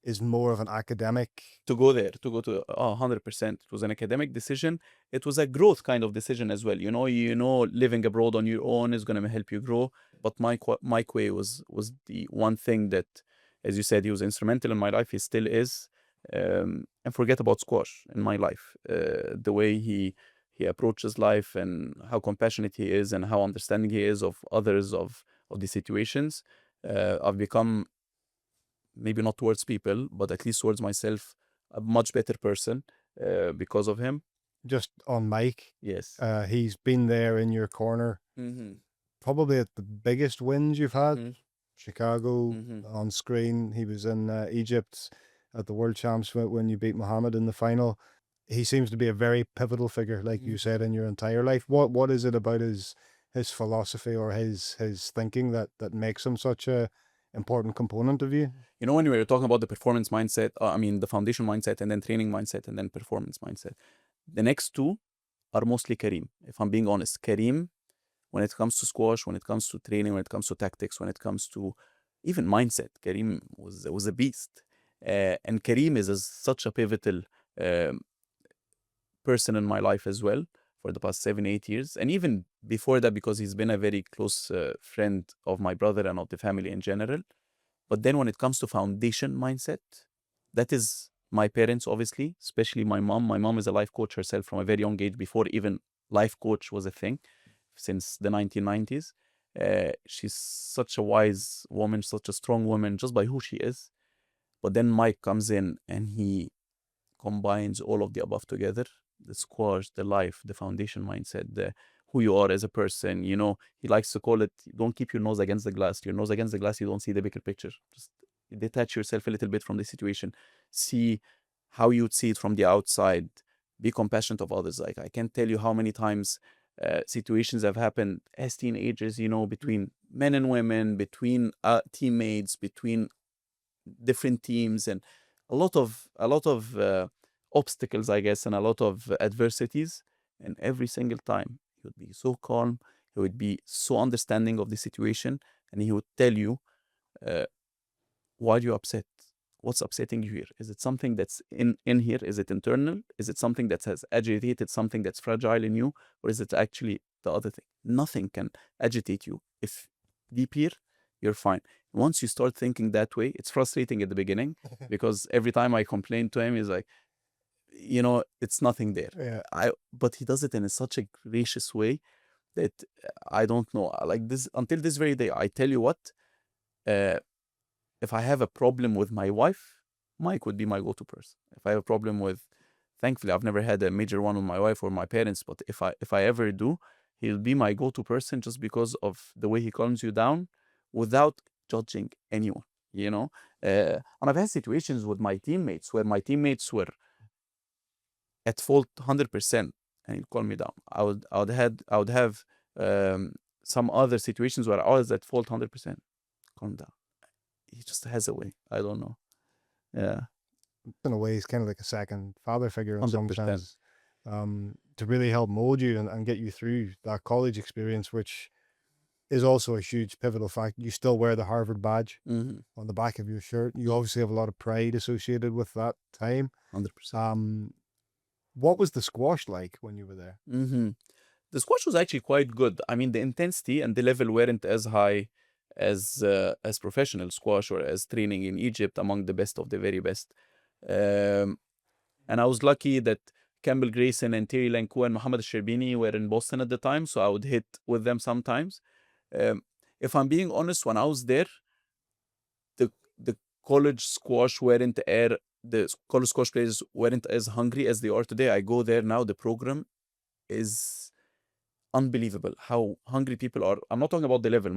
[SPEAKER 2] is more of an academic.
[SPEAKER 1] To go there, to go to 100%. It was an academic decision. It was a growth kind of decision as well. Living abroad on your own is going to help you grow. But Mike Way was the one thing that, as you said, he was instrumental in my life. He still is. And forget about squash in my life. The way he approaches life and how compassionate he is and how understanding he is of others, of the situations. I've become, maybe not towards people, but at least towards myself, a much better person because of him.
[SPEAKER 2] Just on Mike,
[SPEAKER 1] Yes.
[SPEAKER 2] he's been there in your corner,
[SPEAKER 1] Mm-hmm.
[SPEAKER 2] probably at the biggest wins you've had.
[SPEAKER 1] Mm-hmm.
[SPEAKER 2] Chicago
[SPEAKER 1] Mm-hmm.
[SPEAKER 2] on screen. He was in Egypt at the World Champs when you beat Muhammad in the final. He seems to be a very pivotal figure, like you said, in your entire life. What is it about his philosophy or his thinking that makes him such a important component of you?
[SPEAKER 1] When we were talking about the performance mindset, the foundation mindset, and then training mindset, and then performance mindset, the next two are mostly Kareem. If I'm being honest, Kareem, when it comes to squash, when it comes to training, when it comes to tactics, when it comes to even mindset, Kareem was a beast. And Kareem is such a pivotal person in my life as well for the past 7-8 years, and even before that, because he's been a very close friend of my brother and of the family in general. But then when it comes to foundation mindset, that is my parents, obviously, especially my mom. My mom is a life coach herself from a very young age, before even life coach was a thing, since the 1990s. She's such a wise woman, such a strong woman, just by who she is. But then Mike comes in and he combines all of the above together: the squash, the life, the foundation mindset, the who you are as a person. He likes to call it, don't keep your nose against the glass. Your nose against the glass, you don't see the bigger picture. Just detach yourself a little bit from the situation. See how you would see it from the outside. Be compassionate of others. Like, I can't tell you how many times situations have happened as teenagers, between men and women, between teammates, between different teams, and a lot of obstacles, I guess, and a lot of adversities. And every single time he would be so calm, he would be so understanding of the situation, and he would tell you, why are you upset? What's upsetting you here? Is it something that's in here? Is it internal? Is it something that has agitated, something that's fragile in you? Or is it actually the other thing? Nothing can agitate you. If deep here, you're fine. Once you start thinking that way, it's frustrating at the beginning because every time I complain to him, he's like, it's nothing there.
[SPEAKER 2] Yeah.
[SPEAKER 1] But he does it in such a gracious way that I don't know. Like this, until this very day, I tell you what, if I have a problem with my wife, Mike would be my go-to person. If I have a problem with, thankfully, I've never had a major one with my wife or my parents, but if I ever do, he'll be my go-to person just because of the way he calms you down without judging anyone, And I've had situations with my teammates where my teammates were at fault 100%, and he'd calm me down. I would have some other situations where I was at fault 100%. Calm down. He just has a way. I don't know. Yeah.
[SPEAKER 2] In a way, he's kind of like a second father figure in some
[SPEAKER 1] 100%.
[SPEAKER 2] sense, to really help mold you and get you through that college experience, which is also a huge pivotal fact. You still wear the Harvard badge
[SPEAKER 1] Mm-hmm.
[SPEAKER 2] on the back of your shirt. You obviously have a lot of pride associated with that time.
[SPEAKER 1] 100%.
[SPEAKER 2] What was the squash like when you were there?
[SPEAKER 1] Mm-hmm. The squash was actually quite good. I mean, the intensity and the level weren't as high as professional squash or as training in Egypt, among the best of the very best. And I was lucky that Campbell Grayson and Terry Lanku and Mohammed Sherbini were in Boston at the time, so I would hit with them sometimes. If I'm being honest, when I was there, the college squash weren't air. The college squash players weren't as hungry as they are today. I go there now, the program is unbelievable how hungry people are. I'm not talking about the level.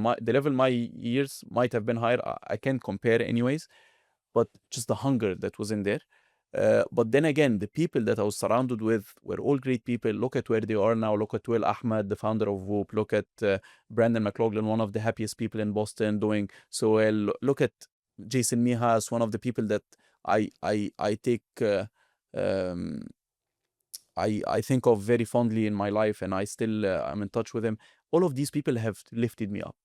[SPEAKER 1] My years might have been higher. I can't compare anyways, but just the hunger that was in there. But then again, the people that I was surrounded with were all great people. Look at where they are now. Look at Will Ahmed, the founder of Whoop. Look at Brandon McLaughlin, one of the happiest people in Boston, doing so well. Look at Jason Mihas, one of the people that I take um, I think of very fondly in my life, and I still I'm in touch with him. All of these people have lifted me up.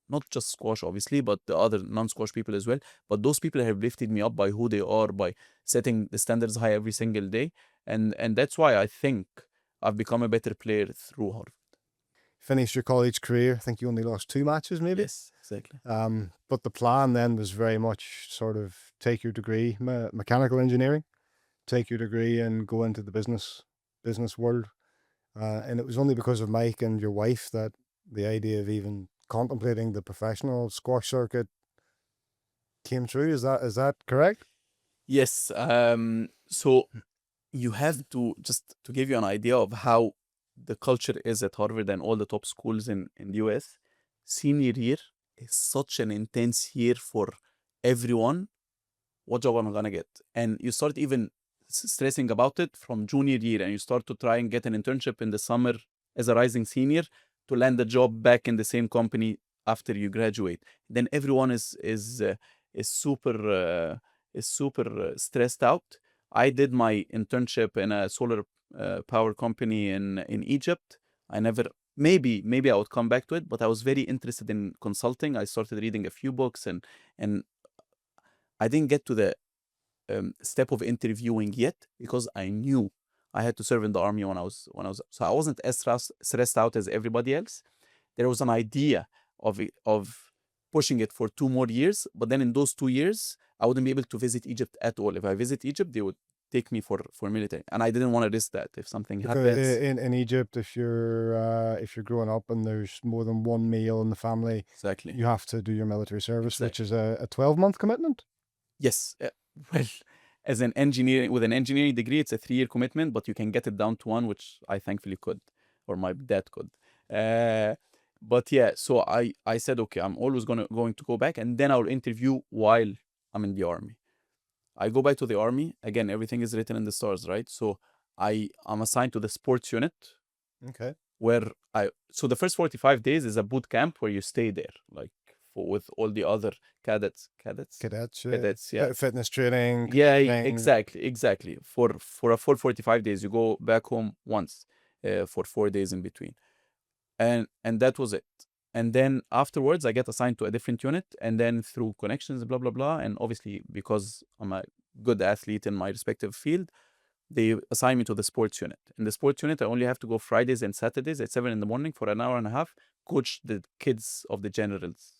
[SPEAKER 1] Not just squash, obviously, but the other non-squash people as well. But those people have lifted me up by who they are, by setting the standards high every single day, and that's why I think I've become a better player through Harvard.
[SPEAKER 2] Finished your college career. I think you only lost 2 matches, maybe.
[SPEAKER 1] Yes, exactly.
[SPEAKER 2] But the plan then was very much sort of take your degree, mechanical engineering, take your degree and go into the business world. And it was only because of Mike and your wife that the idea of even contemplating the professional squash circuit came true. Is that correct?
[SPEAKER 1] Yes. So you have to, just to give you an idea of how the culture is at Harvard and all the top schools in the US, senior year is such an intense year for everyone. What job am I gonna get? And you start even stressing about it from junior year, and you start to try and get an internship in the summer as a rising senior to land a job back in the same company after you graduate. Then everyone is super stressed out. I did my internship in a solar power company in Egypt. I never maybe I would come back to it, but I was very interested in consulting. I started reading a few books, and I didn't get to the step of interviewing yet because I knew I had to serve in the army when I was so I wasn't as stressed out as everybody else. There was an idea of pushing it for 2 more years, but then in those 2 years I wouldn't be able to visit Egypt at all. If I visit Egypt, they would take me for military, and I didn't want to risk that. If something
[SPEAKER 2] Because
[SPEAKER 1] happens,
[SPEAKER 2] in Egypt, if you're growing up and there's more than one male in the family,
[SPEAKER 1] exactly,
[SPEAKER 2] you have to do your military service,
[SPEAKER 1] exactly.
[SPEAKER 2] which is a 12-month commitment.
[SPEAKER 1] Yes. Well, as an engineer with an engineering degree, it's a 3-year commitment, but you can get it down to one, which I thankfully could, or my dad could. But yeah, so I said, okay, I'm always going to go back, and then I'll interview while I'm in the army. I go back to the army again. Everything is written in the stars, right? So I'm assigned to the sports unit,
[SPEAKER 2] Okay.
[SPEAKER 1] where so the first 45 days is a boot camp where you stay there, like with all the other cadets, yeah.
[SPEAKER 2] Fitness training.
[SPEAKER 1] Yeah,
[SPEAKER 2] conditioning.
[SPEAKER 1] exactly. For a full 45 days, you go back home once, for 4 days in between, and that was it. And then afterwards, I get assigned to a different unit, and then through connections, blah blah blah, and obviously because I'm a good athlete in my respective field, they assign me to the sports unit. In the sports unit, I only have to go Fridays and Saturdays at 7 in the morning for an hour and a half, coach the kids of the generals.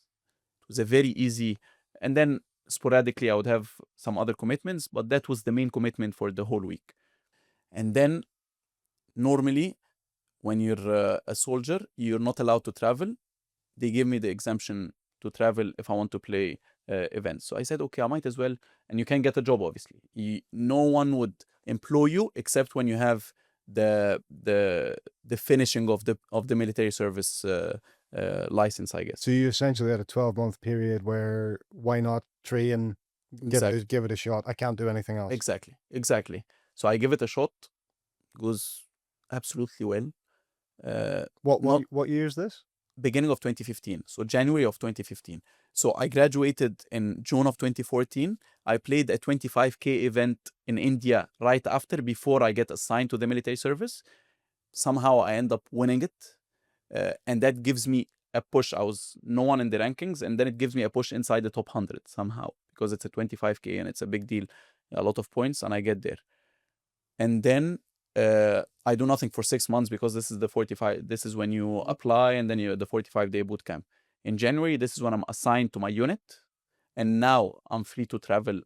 [SPEAKER 1] It was a very easy, and then sporadically I would have some other commitments, but that was the main commitment for the whole week. And then normally, when you're a soldier, you're not allowed to travel. They give me the exemption to travel if I want to play events. So I said, okay, I might as well. And you can get a job, obviously. No one would employ you except when you have the finishing of the military service license, I guess.
[SPEAKER 2] So you essentially had a 12-month period where why not train,
[SPEAKER 1] Exactly.
[SPEAKER 2] give it a shot. I can't do anything else.
[SPEAKER 1] Exactly. So I give it a shot. Goes absolutely well.
[SPEAKER 2] What year is this?
[SPEAKER 1] Beginning of 2015, so January of 2015. So I graduated in June of 2014. I played a 25K event in India right after, before I get assigned to the military service. Somehow I end up winning it, and that gives me a push. I was no one in the rankings, and then it gives me a push inside the top 100 somehow, because it's a 25K and it's a big deal, a lot of points, and I get there. And then I do nothing for 6 months, because this is the 45. This is when you apply, and then you the 45-day boot camp. In January, this is when I'm assigned to my unit, and now I'm free to travel.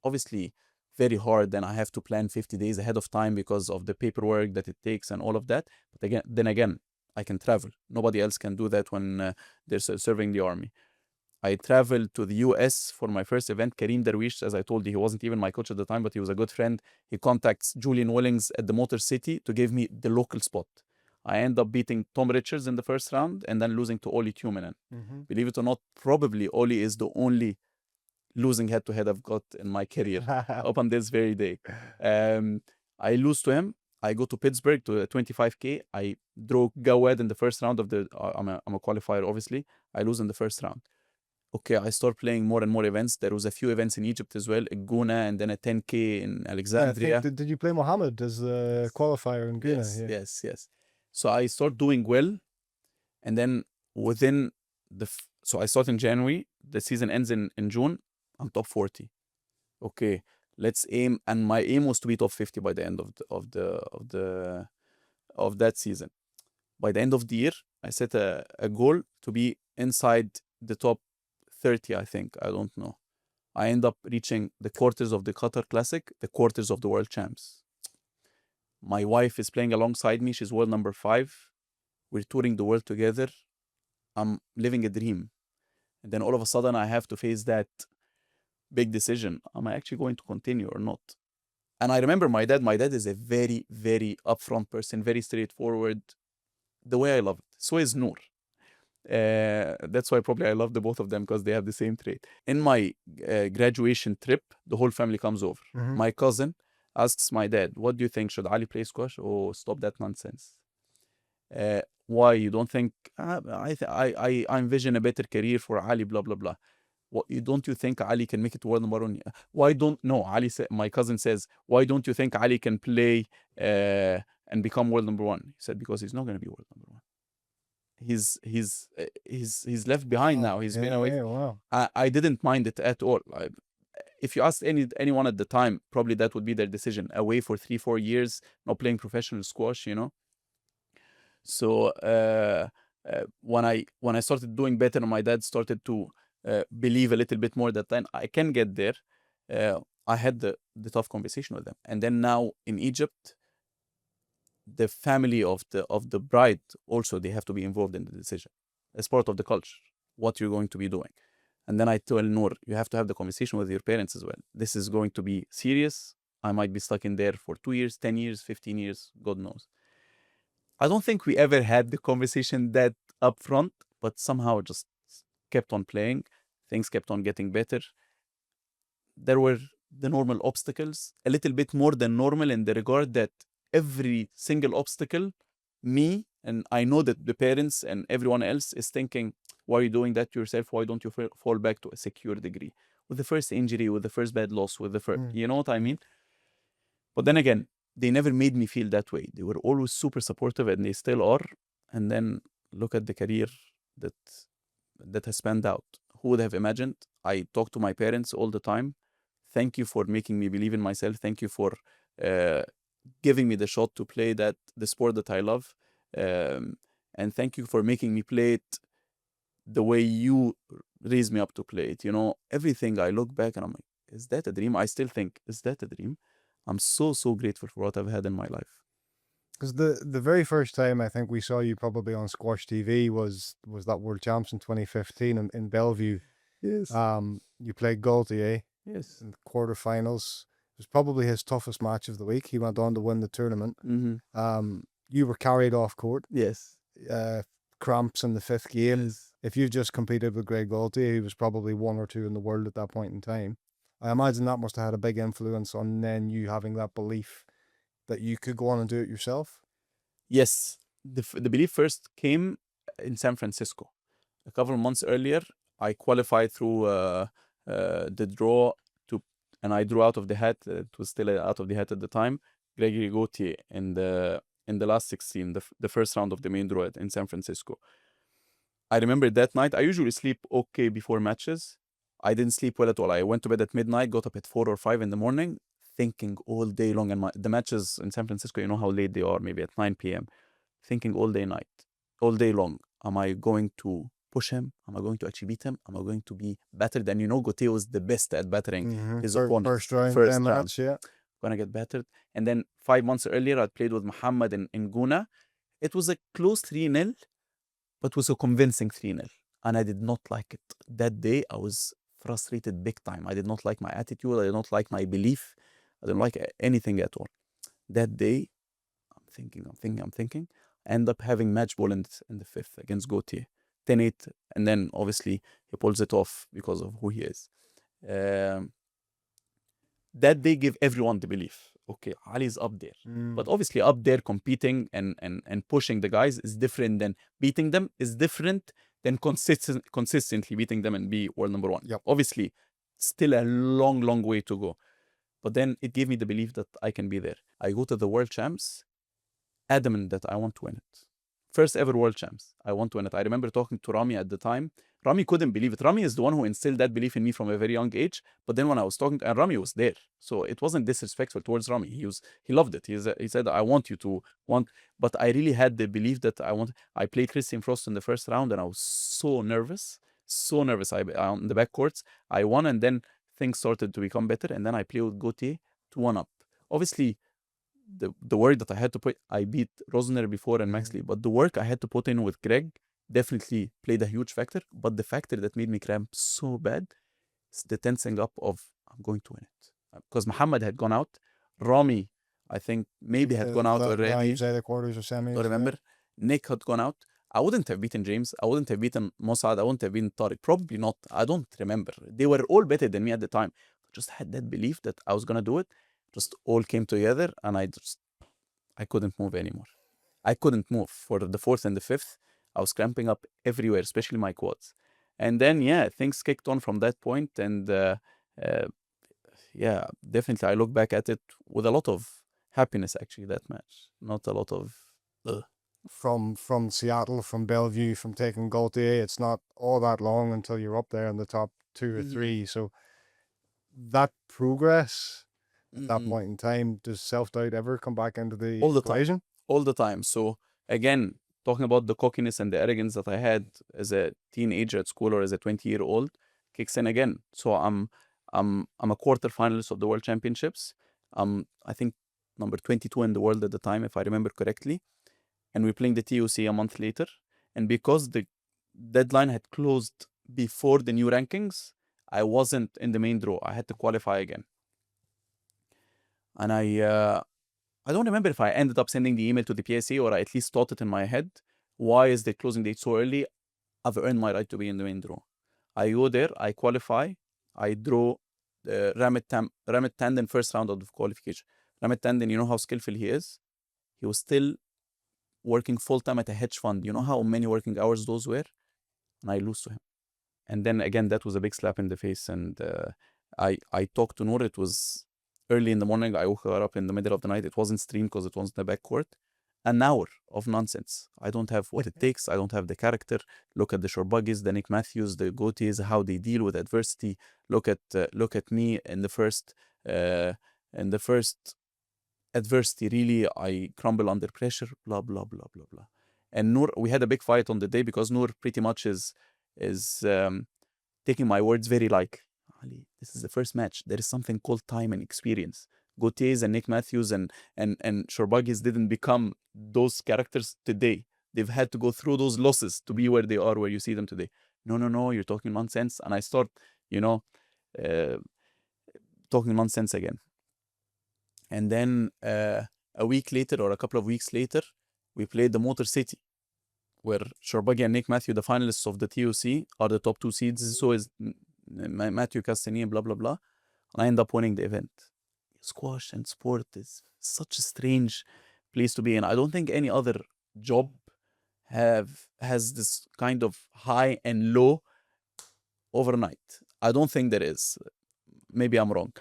[SPEAKER 1] Obviously, very hard. Then I have to plan 50 days ahead of time because of the paperwork that it takes and all of that. But again, I can travel. Nobody else can do that when they're serving the army. I traveled to the US for my first event. Kareem Darwish, as I told you, he wasn't even my coach at the time, but he was a good friend. He contacts Julian Willings at the Motor City to give me the local spot. I end up beating Tom Richards in the first round and then losing to Oli Tuminen.
[SPEAKER 2] Mm-hmm.
[SPEAKER 1] Believe it or not, probably Oli is the only losing head-to-head I've got in my career up on this very day. I lose to him. I go to Pittsburgh to a 25K. I draw Gawad in the first round of the... I'm a qualifier, obviously. I lose in the first round. Okay, I start playing more and more events. There was a few events in Egypt as well, in Guna, and then a 10K in
[SPEAKER 2] I
[SPEAKER 1] Alexandria.
[SPEAKER 2] think, did you play Mohammed as the qualifier in Guna?
[SPEAKER 1] Yes. So I start doing well, and then within so I start in January. The season ends in June. I'm top 40. Okay, let's aim, and my aim was to be top 50 by the end of that season. By the end of the year, I set a goal to be inside the top 30, I think. I don't know. I end up reaching the quarters of the Qatar Classic, the quarters of the World Champs. My wife is playing alongside me. She's world number 5. We're touring the world together. I'm living a dream. And then all of a sudden, I have to face that big decision. Am I actually going to continue or not? And I remember my dad. My dad is a very, very upfront person, very straightforward, the way I love it. So is Nour. That's why probably I love the both of them, because they have the same trait. In my graduation trip, the whole family comes over. My cousin asks my dad, what do you think? Should Ali play squash? Oh, stop that nonsense. Why? You don't think... I envision a better career for Ali, blah, blah, blah. Don't you think Ali can make it world number 1? Why don't... No, my cousin says, why don't you think Ali can play and become world number 1? He said, because he's not going to be world number 1. He's left behind now. He's been away.
[SPEAKER 2] Wow.
[SPEAKER 1] I didn't mind it at all. If you asked anyone at the time, probably that would be their decision. Away for 3-4 years, not playing professional squash, you know. So when I started doing better, and my dad started to believe a little bit more that then I can get there, I had the tough conversation with them. And then now in Egypt, the family of the bride also, they have to be involved in the decision as part of the culture, what you're going to be doing. And then I tell Nour, you have to have the conversation with your parents as well. This is going to be serious. I might be stuck in there for 2 years, 10 years, 15 years, God knows. I don't think we ever had the conversation that upfront, but somehow just kept on playing. Things kept on getting better. There were the normal obstacles, a little bit more than normal in the regard that every single obstacle, me, and I know that the parents and everyone else is thinking, why are you doing that to yourself? Why don't you fall back to a secure degree? With the first injury, with the first bad loss, with the first... You know what I mean? But then again, they never made me feel that way. They were always super supportive, and they still are. And then look at the career that has spanned out. Who would have imagined? I talk to my parents all the time. Thank you for making me believe in myself. Thank you for giving me the shot to play the sport that I love. And thank you for making me play it the way you raised me up to play it. You know, everything, I look back and I'm like, is that a dream? I still think, is that a dream? I'm so grateful for what I've had in my life.
[SPEAKER 2] Because the very first time I think we saw you probably on Squash TV was that World Champs in 2015 in Bellevue.
[SPEAKER 1] Yes.
[SPEAKER 2] You played Gaultier.
[SPEAKER 1] Yes.
[SPEAKER 2] In the quarterfinals. It was probably his toughest match of the week. He went on to win the tournament. You were carried off court.
[SPEAKER 1] Yes.
[SPEAKER 2] Cramps in the 5th game.
[SPEAKER 1] Yes.
[SPEAKER 2] If you've just competed with Greg Gaultier, he was probably 1 or 2 in the world at that point in time. I imagine that must have had a big influence on then you having that belief that you could go on and do it yourself.
[SPEAKER 1] Yes. The belief first came in San Francisco. A couple of months earlier, I qualified through the draw and I drew out of the hat. It was still out of the hat at the time. Gregory Gaultier in the last 16, the first round of the main draw in San Francisco. I remember that night. I usually sleep okay before matches. I didn't sleep well at all. I went to bed at midnight, got up at 4 or 5 in the morning, thinking all day long. And the matches in San Francisco, you know how late they are, maybe at 9 p.m. Thinking all day long. Am I going to push him? Am I going to actually beat him? Am I going to be better than, Gaultier was the best at battering his opponent.
[SPEAKER 2] First round. Match, yeah.
[SPEAKER 1] Gonna get battered. And then 5 months earlier, I played with Muhammad in Guna. It was a close 3-0, but was a convincing 3-0. And I did not like it. That day, I was frustrated big time. I did not like my attitude. I did not like my belief. I didn't like anything at all. That day, I'm thinking. I end up having match ball in the 5th against Gaultier. 10-8, and then obviously he pulls it off because of who he is. Um, that they give everyone the belief. Okay, Ali's up there. But obviously up there competing and pushing the guys is different than beating them, is different than consistently beating them and be world number one.
[SPEAKER 2] Yep.
[SPEAKER 1] Obviously, still a long, long way to go. But then it gave me the belief that I can be there. I go to the world champs, adamant that I want to win it. First ever world champs. I want to win it. I remember talking to Rami at the time. Rami couldn't believe it. Rami is the one who instilled that belief in me from a very young age. But then when I was talking, and Rami was there, so it wasn't disrespectful towards Rami. He loved it. He said, "I want you to want." But I really had the belief that I want. I played Christian Frost in the first round, and I was so nervous, so nervous. I on the back courts, I won, and then things started to become better. And then I played with Gauthier to 1-up. Obviously, the work that I had to put, I beat Rosner before and Maxley, but the work I had to put in with Greg definitely played a huge factor. But the factor that made me cramp so bad is the tensing up of I'm going to win it. Because Muhammad had gone out. Rami, I think, maybe had gone out already.
[SPEAKER 2] The quarters or semis.
[SPEAKER 1] Don't remember. Nick had gone out. I wouldn't have beaten James. I wouldn't have beaten Mossad. I wouldn't have beaten Tariq. Probably not. I don't remember. They were all better than me at the time. I just had that belief that I was going to do it. Just all came together and I couldn't move anymore. I couldn't move for the fourth and the fifth. I was cramping up everywhere, especially my quads. And then, things kicked on from that point. And definitely I look back at it with a lot of happiness, actually, that match. Not a lot of...
[SPEAKER 2] From Seattle, from Bellevue, from taking Gaultier, it's not all that long until you're up there in the top 2 or 3. So that progress at that point in time, does self-doubt ever come back into the equation?
[SPEAKER 1] All the time. So again, talking about the cockiness and the arrogance that I had as a teenager at school or as a 20-year-old kicks in again. So I'm a quarter finalist of the World Championships. I think number 22 in the world at the time, if I remember correctly. And we're playing the TOC a month later. And because the deadline had closed before the new rankings, I wasn't in the main draw. I had to qualify again. And I don't remember if I ended up sending the email to the PSA or I at least thought it in my head. Why is the closing date so early? I've earned my right to be in the main draw. I go there, I qualify, I draw Ramit Tandon first round of the qualification. Ramit Tandon, you know how skillful he is? He was still working full-time at a hedge fund. You know how many working hours those were? And I lose to him. And then again, that was a big slap in the face. And I talked to Nour. It was early in the morning. I woke her up in the middle of the night. It wasn't streamed because it wasn't the back court. An hour of nonsense. I don't have what it takes. I don't have the character. Look at the Shorbuggies, the Nick Matthews, the Gautiers, how they deal with adversity. Look at me in the first adversity. Really, I crumble under pressure. Blah blah blah blah blah. And Nour, we had a big fight on the day because Nour pretty much is taking my words very lightly. Ali, this is the first match. There is something called time and experience. Gautiers and Nick Matthews and Shorbuggies didn't become those characters today. They've had to go through those losses to be where they are, where you see them today. No, you're talking nonsense. And I start, talking nonsense again. And then a week later or a couple of weeks later, we played the Motor City, where Shorbuggy and Nick Matthew, the finalists of the TOC, are the top 2 seeds. So is Matthew Castagny, blah, blah, blah. And I end up winning the event. Squash and sport is such a strange place to be in. I don't think any other job has this kind of high and low overnight. I don't think there is. Maybe I'm wrong.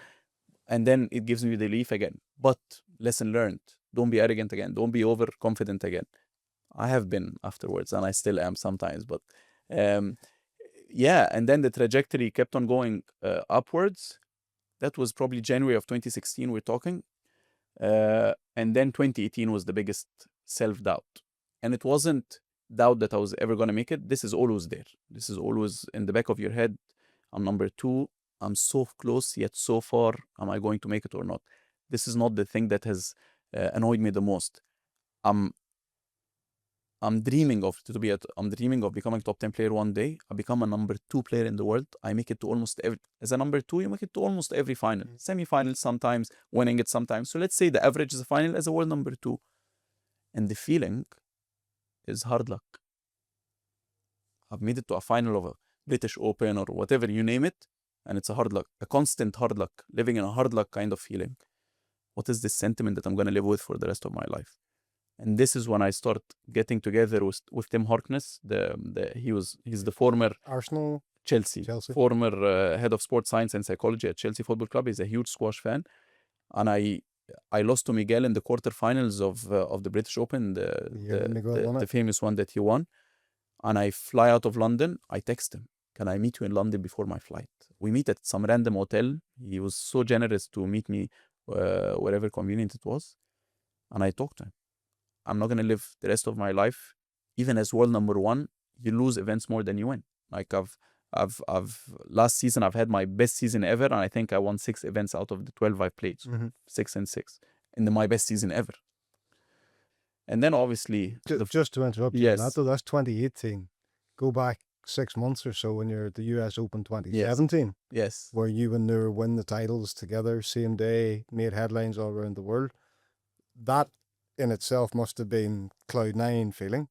[SPEAKER 1] And then it gives me the relief again. But lesson learned. Don't be arrogant again. Don't be overconfident again. I have been afterwards, and I still am sometimes. But and then the trajectory kept on going upwards. That was probably January of 2016 we're talking. And then 2018 was the biggest self-doubt. And it wasn't doubt that I was ever going to make it. This is always there. This is always in the back of your head. I'm number 2. I'm so close, yet so far. Am I going to make it or not? This is not the thing that has annoyed me the most. I'm dreaming of becoming top 10 player one day. I become a number 2 player in the world. I make it to almost every, as a number 2, you make it to almost every final. Semi-final sometimes, winning it sometimes. So let's say the average is a final as a world number 2. And the feeling is hard luck. I've made it to a final of a British Open or whatever, you name it. and it's a hard luck, a constant hard luck, living in a hard luck kind of feeling. What is this sentiment that I'm going to live with for the rest of my life? And this is when I start getting together with Tim Harkness. He's the former
[SPEAKER 2] Arsenal,
[SPEAKER 1] Chelsea. Former head of sports science and psychology at Chelsea Football Club. He's a huge squash fan, and I lost to Miguel in the quarterfinals of the British Open, the famous one that he won. And I fly out of London. I text him, can I meet you in London before my flight? We meet at some random hotel. He was so generous to meet me wherever convenient it was. And I talked to him. I'm not going to live the rest of my life, even as world number one. You lose events more than you win. Like I've last season, I've had my best season ever. And I think I won 6 events out of the 12 I played. So 6 and 6 in my best season ever. And then obviously...
[SPEAKER 2] Just to interrupt you, that's 2018. Go back 6 months or so when you're at the US Open 2017.
[SPEAKER 1] Yes.
[SPEAKER 2] Where you and Nour win the titles together, same day, made headlines all around the world. That in itself must have been cloud9 feeling.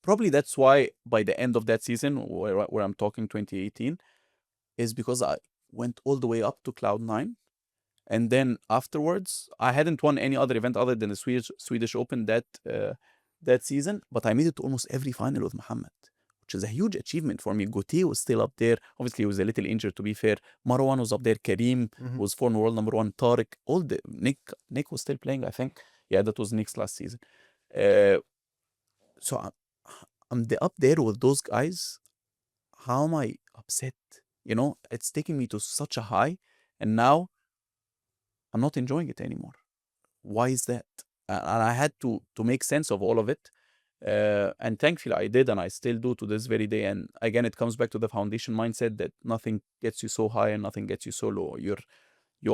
[SPEAKER 1] Probably that's why by the end of that season, where I'm talking 2018, is because I went all the way up to cloud9. And then afterwards, I hadn't won any other event other than the Swedish Open that season, but I made it to almost every final with Mohammed, which is a huge achievement for me. Gauthier was still up there. Obviously, he was a little injured, to be fair. Marwan was up there. Karim was former world number one. Tariq, Nick was still playing, I think. Yeah, that was Nick's last season. So I'm up there with those guys. How am I upset? You know, it's taking me to such a high, and now I'm not enjoying it anymore. Why is that? And I had to make sense of all of it. And thankfully I did, and I still do to this very day. And again, it comes back to the foundation mindset that nothing gets you so high and nothing gets you so low. You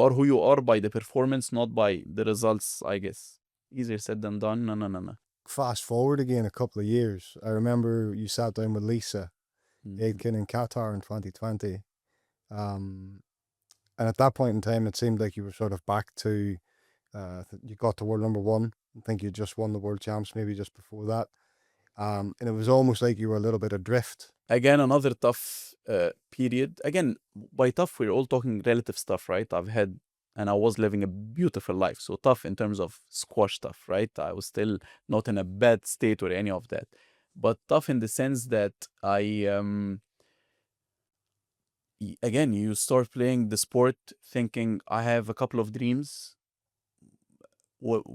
[SPEAKER 1] are who you are by the performance, not by the results, I guess. Easier said than done. No.
[SPEAKER 2] Fast forward again a couple of years. I remember you sat down with Lisa Aitken in Qatar in 2020. And at that point in time, it seemed like you were sort of back to, you got to world number one. I think you just won the world champs maybe just before that. And it was almost like you were a little bit adrift.
[SPEAKER 1] Again, another tough period. Again, by tough, we're all talking relative stuff, right? I was living a beautiful life. So tough in terms of squash stuff, right? I was still not in a bad state or any of that. But tough in the sense that again, you start playing the sport thinking, I have a couple of dreams,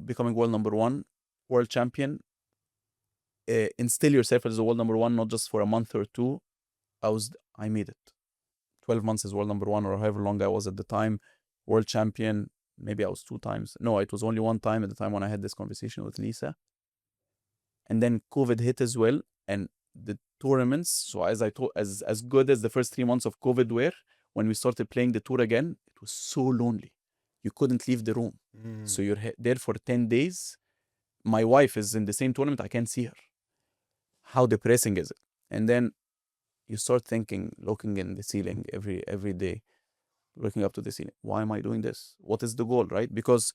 [SPEAKER 1] becoming world number one, world champion, instill yourself as a world number one, not just for a month or two. I made it. 12 months as world number one, or however long I was at the time, world champion. Maybe I was 2 times. No, it was only 1 time at the time when I had this conversation with Lisa. And then COVID hit as well. And the tournaments, so as good as the first 3 months of COVID were, when we started playing the tour again, it was so lonely. You couldn't leave the room. So you're there for 10 days. My wife is in the same tournament. I can't see her. How depressing is it? And then you start thinking, looking in the ceiling every day, looking up to the ceiling. Why am I doing this? What is the goal, right? Because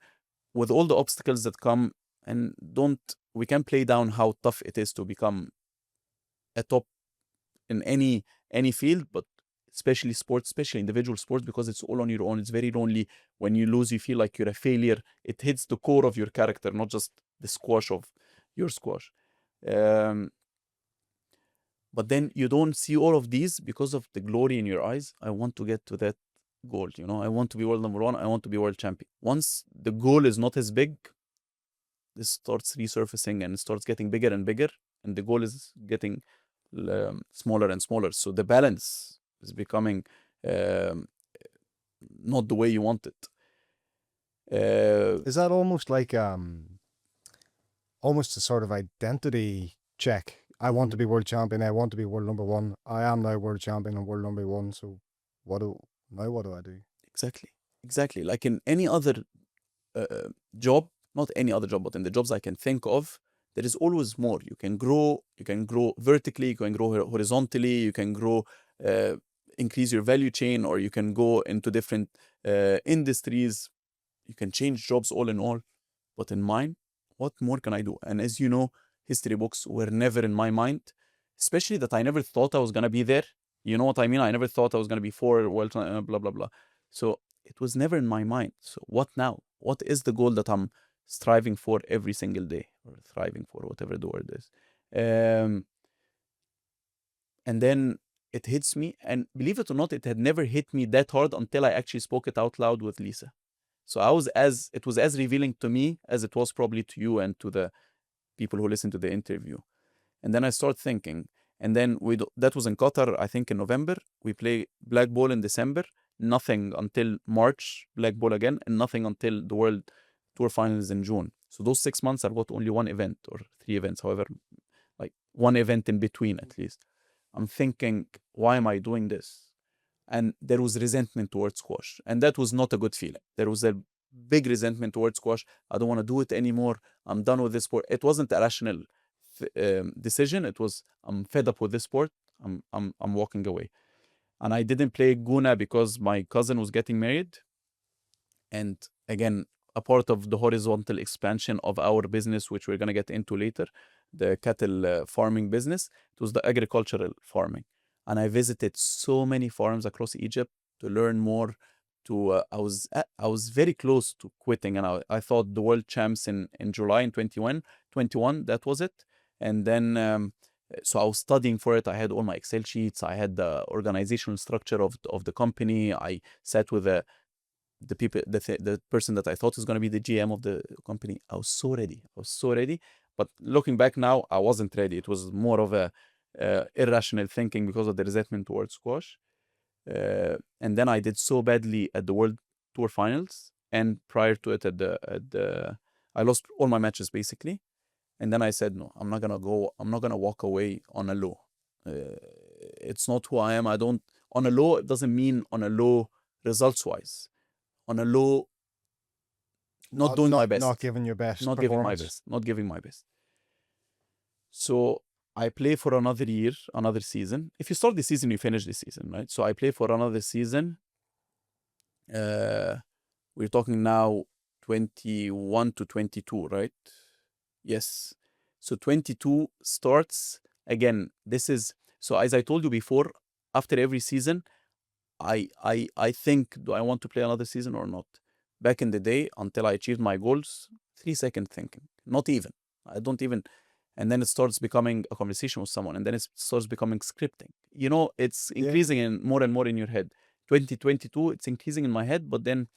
[SPEAKER 1] with all the obstacles that come, and we can play down how tough it is to become a top in any field, but especially sports, especially individual sports, because it's all on your own. It's very lonely. When you lose, you feel like you're a failure. It hits the core of your character, not just the squash of your squash. But then you don't see all of these because of the glory in your eyes. I want to get to that goal. I want to be world number one. I want to be world champion. Once the goal is not as big, this starts resurfacing and starts getting bigger and bigger, and the goal is getting smaller and smaller. So the balance is becoming not the way you want it.
[SPEAKER 2] Is that almost like almost a sort of identity check? I want to be world champion. I want to be world number one. I am now world champion and world number one. So what do I do?
[SPEAKER 1] Exactly. Like in any other job, not any other job, but in the jobs I can think of, there is always more. You can grow vertically, you can grow horizontally, you can grow, increase your value chain, or you can go into different industries. You can change jobs all in all. But in mine, what more can I do? And as you know, history books were never in my mind, especially that I never thought I was going to be there. You know what I mean? I never thought I was going to be for World blah, blah, blah. So it was never in my mind. So what now? What is the goal that I'm striving for every single day, or thriving for, whatever the word is? Um, and then it hits me. And believe it or not, it had never hit me that hard until I actually spoke it out loud with Lisa. So it was as revealing to me as it was probably to you and to the people who listened to the interview. And then I start thinking, and then that was in Qatar, I think in November. We play black ball in December, nothing until March, black ball again, and nothing until the World Tour Finals in June. So those 6 months I've got only one event or 3 events, however, like one event in between at least. I'm thinking, why am I doing this? And there was resentment towards squash, and that was not a good feeling. There was a big resentment towards squash. I don't want to do it anymore. I'm done with this sport. It wasn't a rational decision. It was, I'm fed up with this sport. I'm walking away. And I didn't play Guna because my cousin was getting married. And again, a part of the horizontal expansion of our business, which we're going to get into later, the cattle farming business, it was the agricultural farming. And I visited so many farms across Egypt to learn more. I was very close to quitting, and I thought the world champs in July in 21, that was it. And then so I was studying for it. I had all my Excel sheets. I had the organizational structure of the company. I sat with the people, the person that I thought was going to be the GM of the company. I was so ready. But looking back now, I wasn't ready. It was more of a irrational thinking because of the resentment towards squash. And then I did so badly at the World Tour Finals, and prior to it I lost all my matches basically. And then I said, no, I'm not gonna walk away on a low. It's not who I am. I don't, on a low, it doesn't mean on a low results wise. On a low, not doing my best.
[SPEAKER 2] Not giving your best
[SPEAKER 1] Not giving my best. Not giving my best. So I play for another year, another season. If you start the season, you finish the season, right? So I play for another season. We're talking now 21 to 22, right? Yes. So 22 starts again. This is, so as I told you before, after every season, I think, do I want to play another season or not? Back in the day, until I achieved my goals, 3 second thinking, not even. I don't even. And then it starts becoming a conversation with someone, and then it starts becoming scripting. You know, it's increasing in more and more in your head. 2022, it's increasing in my head, but then I'm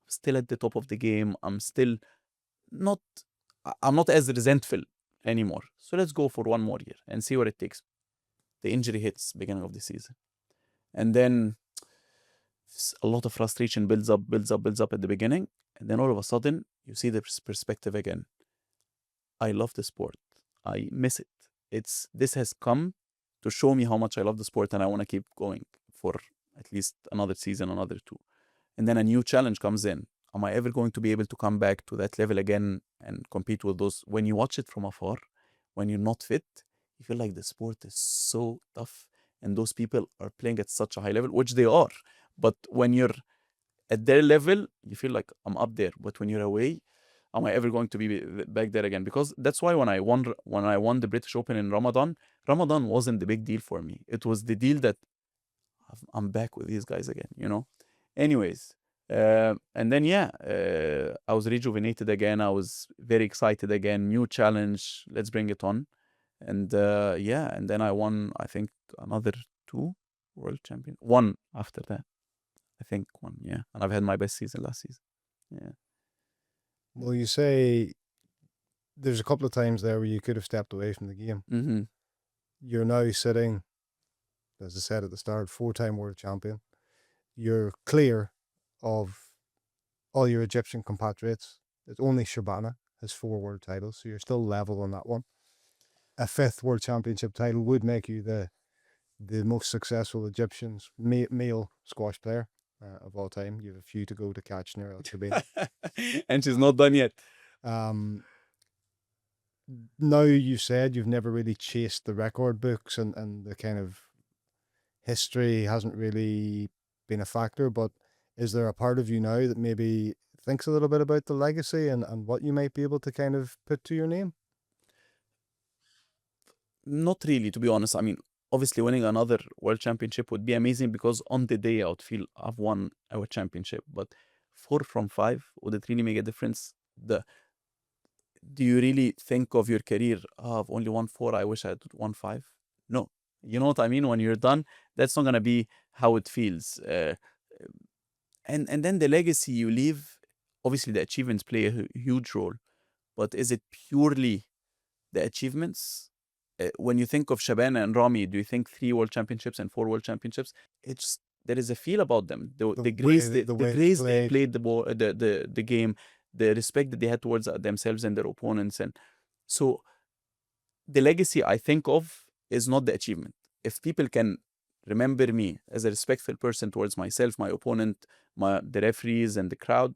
[SPEAKER 1] still at the top of the game. I'm not as resentful anymore. So let's go for one more year and see what it takes. The injury hits beginning of the season. And then a lot of frustration builds up at the beginning. And then all of a sudden, you see the perspective again. I love the sport. I miss it. This has come to show me how much I love the sport, and I want to keep going for at least another season, another two. And then a new challenge comes in. Am I ever going to be able to come back to that level again and compete with those? When you watch it from afar, when you're not fit, you feel like the sport is so tough, and those people are playing at such a high level, which they are. But when you're at their level, you feel like I'm up there. But when you're away, am I ever going to be back there again? Because that's why when I won the British Open in Ramadan wasn't the big deal for me. It was the deal that I'm back with these guys again, you know? Anyways, and then, I was rejuvenated again. I was very excited again. New challenge. Let's bring it on. And and then I won, I think, another 2 World Champion. One after that. I think one, yeah. And I've had my best season last season. Yeah.
[SPEAKER 2] Well, you say there's a couple of times there where you could have stepped away from the game.
[SPEAKER 1] Mm-hmm.
[SPEAKER 2] You're now sitting, as I said at the start, 4-time world champion. You're clear of all your Egyptian compatriots. It's only Shabana has 4 world titles, so you're still level on that one. A 5th world championship title would make you the most successful Egyptian male squash player of all time. You have a few to go to catch Nour.
[SPEAKER 1] And she's not done yet.
[SPEAKER 2] Now you said you've never really chased the record books, and the kind of history hasn't really been a factor, but is there a part of you now that maybe thinks a little bit about the legacy and what you might be able to kind of put to your name?
[SPEAKER 1] Not really, to be honest. I mean, obviously winning another world championship would be amazing, because on the day I would feel I've won our championship. But 4 from 5, would it really make a difference? Do you really think of your career, oh, I've only won 4, I wish I had won 5? No. You know what I mean? When you're done, that's not going to be how it feels. And then the legacy you leave, obviously the achievements play a huge role, but is it purely the achievements? When you think of Shabana and Rami, do you think 3 world championships and 4 world championships? It's there is a feel about them. The grace,
[SPEAKER 2] The
[SPEAKER 1] the
[SPEAKER 2] way
[SPEAKER 1] grace they
[SPEAKER 2] played.
[SPEAKER 1] played the ball, the game, the respect that they had towards themselves and their opponents, and so the legacy I think of is not the achievement. If people can remember me as a respectful person towards myself, my opponent, the referees, and the crowd,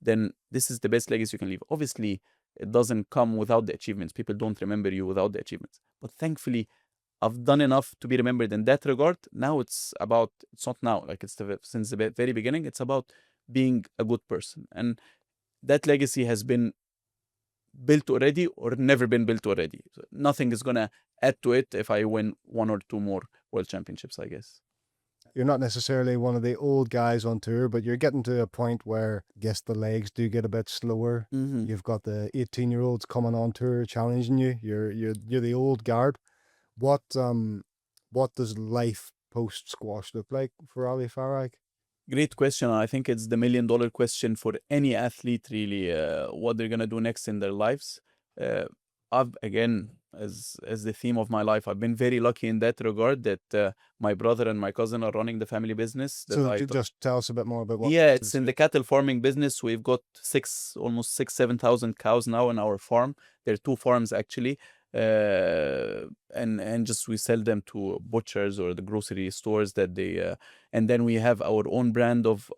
[SPEAKER 1] then this is the best legacy you can leave. Obviously, it doesn't come without the achievements. People don't remember you without the achievements. But thankfully, I've done enough to be remembered in that regard. Now it's not now, like since the very beginning, it's about being a good person. And that legacy has been built already or never been built already. So nothing is going to add to it if I win 1 or 2 more world championships, I guess.
[SPEAKER 2] You're not necessarily one of the old guys on tour, but you're getting to a point where I guess the legs do get a bit slower.
[SPEAKER 1] Mm-hmm.
[SPEAKER 2] You've got the 18-year-olds coming on tour challenging you. You're the old guard. What does life post squash look like for Ali Farag?
[SPEAKER 1] Great question. I think it's the $1,000,000 question for any athlete, really, what they're going to do next in their lives. I've, again, as the theme of my life, I've been very lucky in that regard that my brother and my cousin are running the family business.
[SPEAKER 2] So just tell us a bit more about what.
[SPEAKER 1] Yeah, it's in the cattle farming business. We've got almost 7,000 cows now in our farm. There are 2 farms actually. And just we sell them to butchers or the grocery stores that they and then we have our own brand of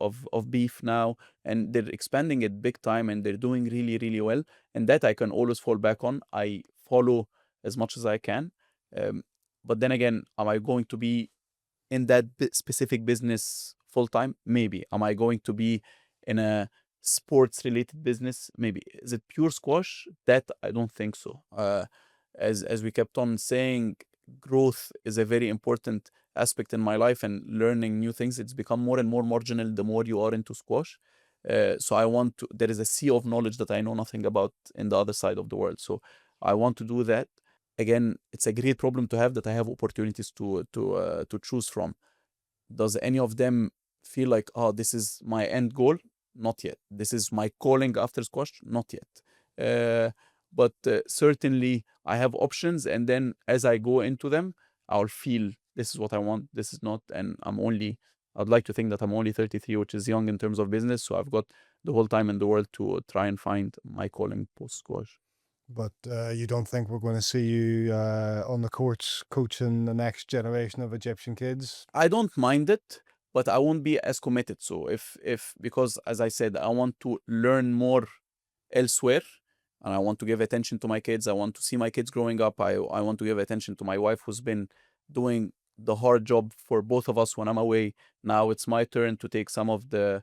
[SPEAKER 1] beef now, and they're expanding it big time, and they're doing really, really well, and that I can always fall back on. I follow as much as I can, but then again, am I going to be in that specific business full time? Maybe. Am I going to be in a sports related business? Maybe. Is it pure squash? That I don't think so. As we kept on saying, growth is a very important aspect in my life, and learning new things, it's become more and more marginal the more you are into squash. So I want to, there is a sea of knowledge that I know nothing about in the other side of the world. So I want to do that. Again, it's a great problem to have, that I have opportunities to choose from. Does any of them feel like, oh, this is my end goal? Not yet. This is my calling after squash? Not yet. But certainly I have options, and then as I go into them, I'll feel this is what I want, this is not, and I'd like to think that I'm only 33, which is young in terms of business, so I've got the whole time in the world to try and find my calling post squash.
[SPEAKER 2] But you don't think we're going to see you on the courts coaching the next generation of Egyptian kids?
[SPEAKER 1] I don't mind it, but I won't be as committed. So if because as I said, I want to learn more elsewhere, and I want to give attention to my kids. I want to see my kids growing up. I want to give attention to my wife, who's been doing the hard job for both of us when I'm away. Now it's my turn to take some of the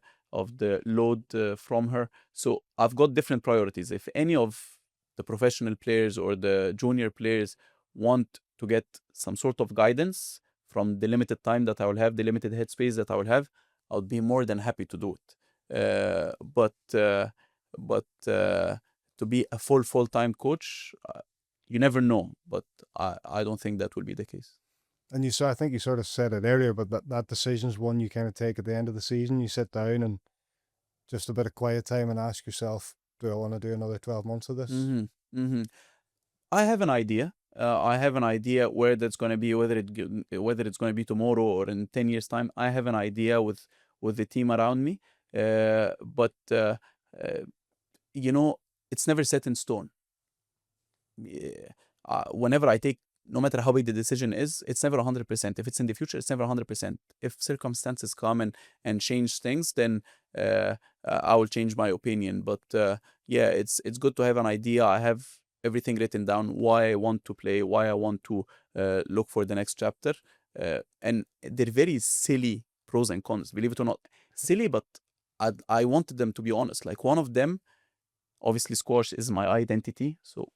[SPEAKER 1] load from her. So I've got different priorities. If any of the professional players or the junior players want to get some sort of guidance from the limited time that I will have, the limited headspace that I will have, I would be more than happy to do it. But to be a full-time coach, you never know. But I don't think that will be the case.
[SPEAKER 2] And I think you sort of said it earlier, but that decision's one you kind of take at the end of the season. You sit down and just a bit of quiet time and ask yourself, do I want to do another 12 months of this?
[SPEAKER 1] Mm-hmm. Mm-hmm. I have an idea. I have an idea where that's going to be, whether it's going to be tomorrow or in 10 years' time. I have an idea with the team around me, but it's never set in stone. Whenever I take, no matter how big the decision is, it's never 100%. If it's in the future, it's never 100%. If circumstances come and change things, then I will change my opinion. But yeah, it's good to have an idea. I have everything written down, why I want to play, why I want to look for the next chapter. And they're very silly pros and cons, believe it or not. Silly, but I wanted them to be honest. Like, one of them, obviously squash is my identity. So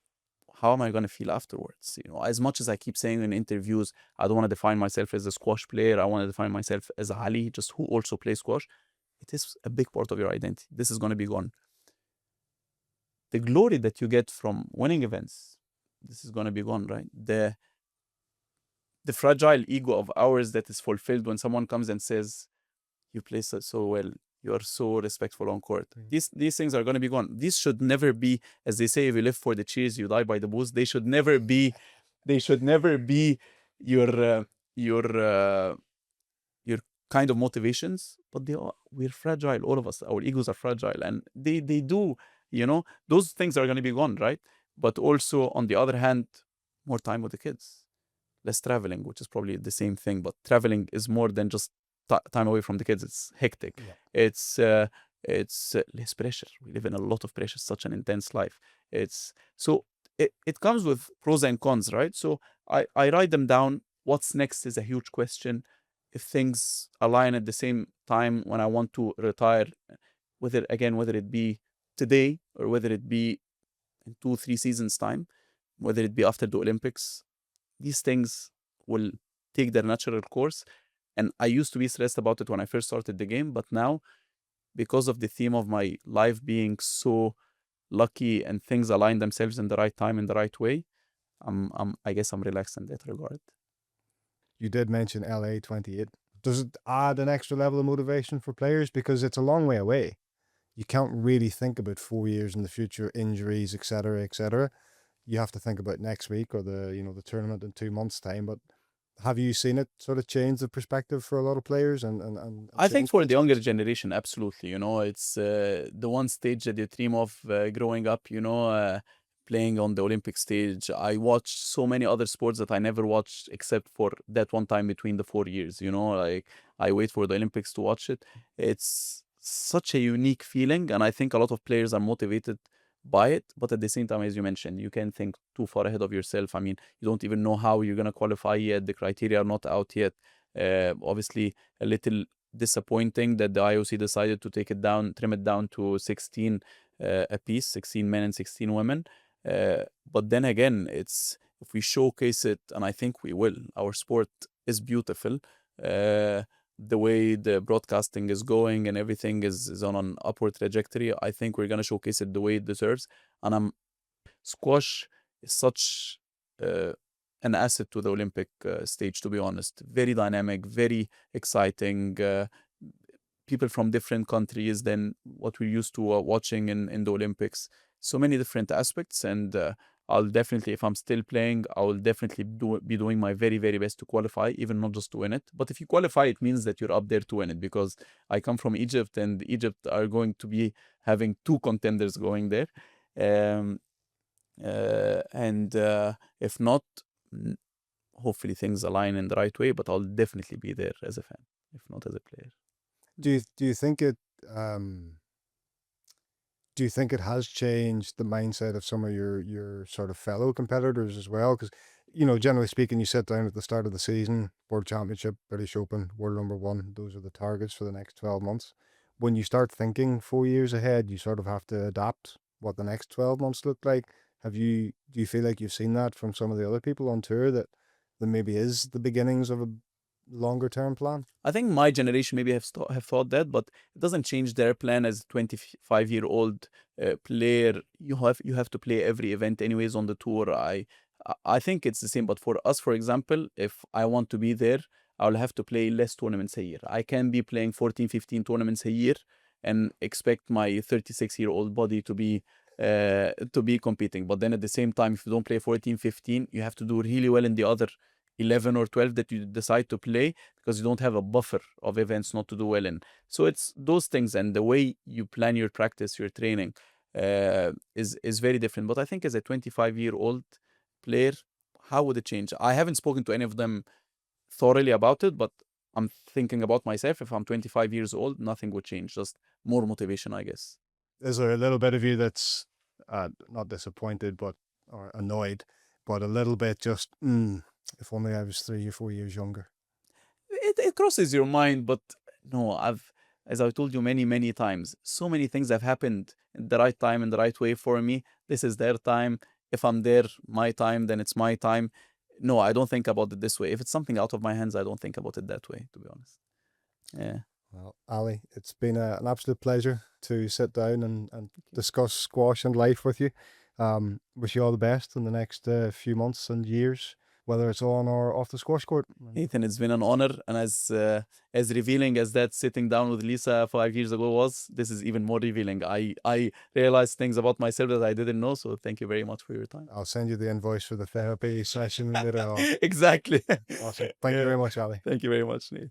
[SPEAKER 1] how am I going to feel afterwards? You know, as much as I keep saying in interviews, I don't want to define myself as a squash player. I want to define myself as Ali, just who also plays squash. It is a big part of your identity. This is going to be gone. The glory that you get from winning events, this is going to be gone, right? The fragile ego of ours that is fulfilled when someone comes and says, you play so well, you are so respectful on court. These things are going to be gone. These should never be, as they say, if you live for the cheers, you die by the booze. They should never be your your kind of motivations, but we're fragile, all of us. Our egos are fragile, and they do, you know, those things are going to be gone, right? But also, on the other hand, more time with the kids, less traveling, which is probably the same thing, but traveling is more than just time away from the kids. It's hectic. Yeah. It's less pressure. We live in a lot of pressure, such an intense life. It comes with pros and cons, right? So I write them down. What's next is a huge question. If things align at the same time when I want to retire, whether it be today or whether it be in 2-3 seasons time, whether it be after the Olympics, these things will take their natural course. And I used to be stressed about it when I first started the game, but now, because of the theme of my life being so lucky and things align themselves in the right time, in the right way, I guess I'm relaxed in that regard.
[SPEAKER 2] You did mention LA 28. Does it add an extra level of motivation for players? Because it's a long way away. You can't really think about 4 years in the future, injuries, etc., etc. You have to think about next week or the tournament in 2 months' time. But have you seen it sort of change the perspective for a lot of players? And
[SPEAKER 1] I think for the younger generation, absolutely. You know, it's the one stage that you dream of growing up, you know, playing on the Olympic stage. I watched so many other sports that I never watched except for that one time between the 4 years, you know, like I wait for the Olympics to watch it. It's such a unique feeling, and I think a lot of players are motivated by it, but at the same time, as you mentioned, you can't think too far ahead of yourself. I mean, you don't even know how you're going to qualify yet. The criteria are not out yet. Obviously, a little disappointing that the IOC decided to trim it down to 16 a piece, 16 men and 16 women. But then again, if we showcase it, and I think we will, our sport is beautiful. The way the broadcasting is going and everything is on an upward trajectory, I think we're going to showcase it the way it deserves. And squash is such an asset to the Olympic stage, to be honest. Very dynamic, very exciting. People from different countries than what we're used to watching in the Olympics. So many different aspects, and I'll definitely, if I'm still playing, I will definitely be doing my very, very best to qualify, even not just to win it. But if you qualify, it means that you're up there to win it, because I come from Egypt, and Egypt are going to be having 2 contenders going there. If not, hopefully things align in the right way, but I'll definitely be there as a fan, if not as a player.
[SPEAKER 2] Do you think it has changed the mindset of some of your sort of fellow competitors as well? Because, generally speaking, you sit down at the start of the season, World Championship, British Open, World #1, those are the targets for the next 12 months. When you start thinking 4 years ahead, you sort of have to adapt what the next 12 months look like. Do you feel like you've seen that from some of the other people on tour, that there maybe is the beginnings of a longer term plan?
[SPEAKER 1] I think my generation maybe have thought that, but it doesn't change their plan. As a 25-year-old player, you have to play every event anyways on the tour. I think it's the same, but for us, for example, if I want to be there, I'll have to play less tournaments a year. I can be playing 14, 15 tournaments a year and expect my 36-year-old body to be competing. But then at the same time, if you don't play 14, 15, you have to do really well in the other 11 or 12 that you decide to play, because you don't have a buffer of events not to do well in. So it's those things, and the way you plan your practice, your training is very different. But I think as a 25-year-old player, how would it change? I haven't spoken to any of them thoroughly about it, but I'm thinking about myself. If I'm 25 years old, nothing would change, just more motivation, I guess.
[SPEAKER 2] Is there a little bit of you that's not disappointed or annoyed, but a little bit just, if only I was 3 or 4 years younger?
[SPEAKER 1] It crosses your mind, but no, as I told you many times, so many things have happened in the right time, in the right way for me. This is their time. if I'm there, my time, then it's my time. No, I don't think about it this way. If it's something out of my hands, I don't think about it that way, to be honest. Yeah.
[SPEAKER 2] Well, Ali, it's been an absolute pleasure to sit down and discuss squash and life with you. Wish you all the best in the next few months and years, whether it's on or off the squash court.
[SPEAKER 1] Ethan, it's been an honor, and as revealing as that sitting down with Lisa 5 years ago was, this is even more revealing. I realized things about myself that I didn't know. So thank you very much for your time.
[SPEAKER 2] I'll send you the invoice for the therapy session later on.
[SPEAKER 1] Exactly.
[SPEAKER 2] Awesome. Thank you very much, Ali.
[SPEAKER 1] Thank you very much, Nate.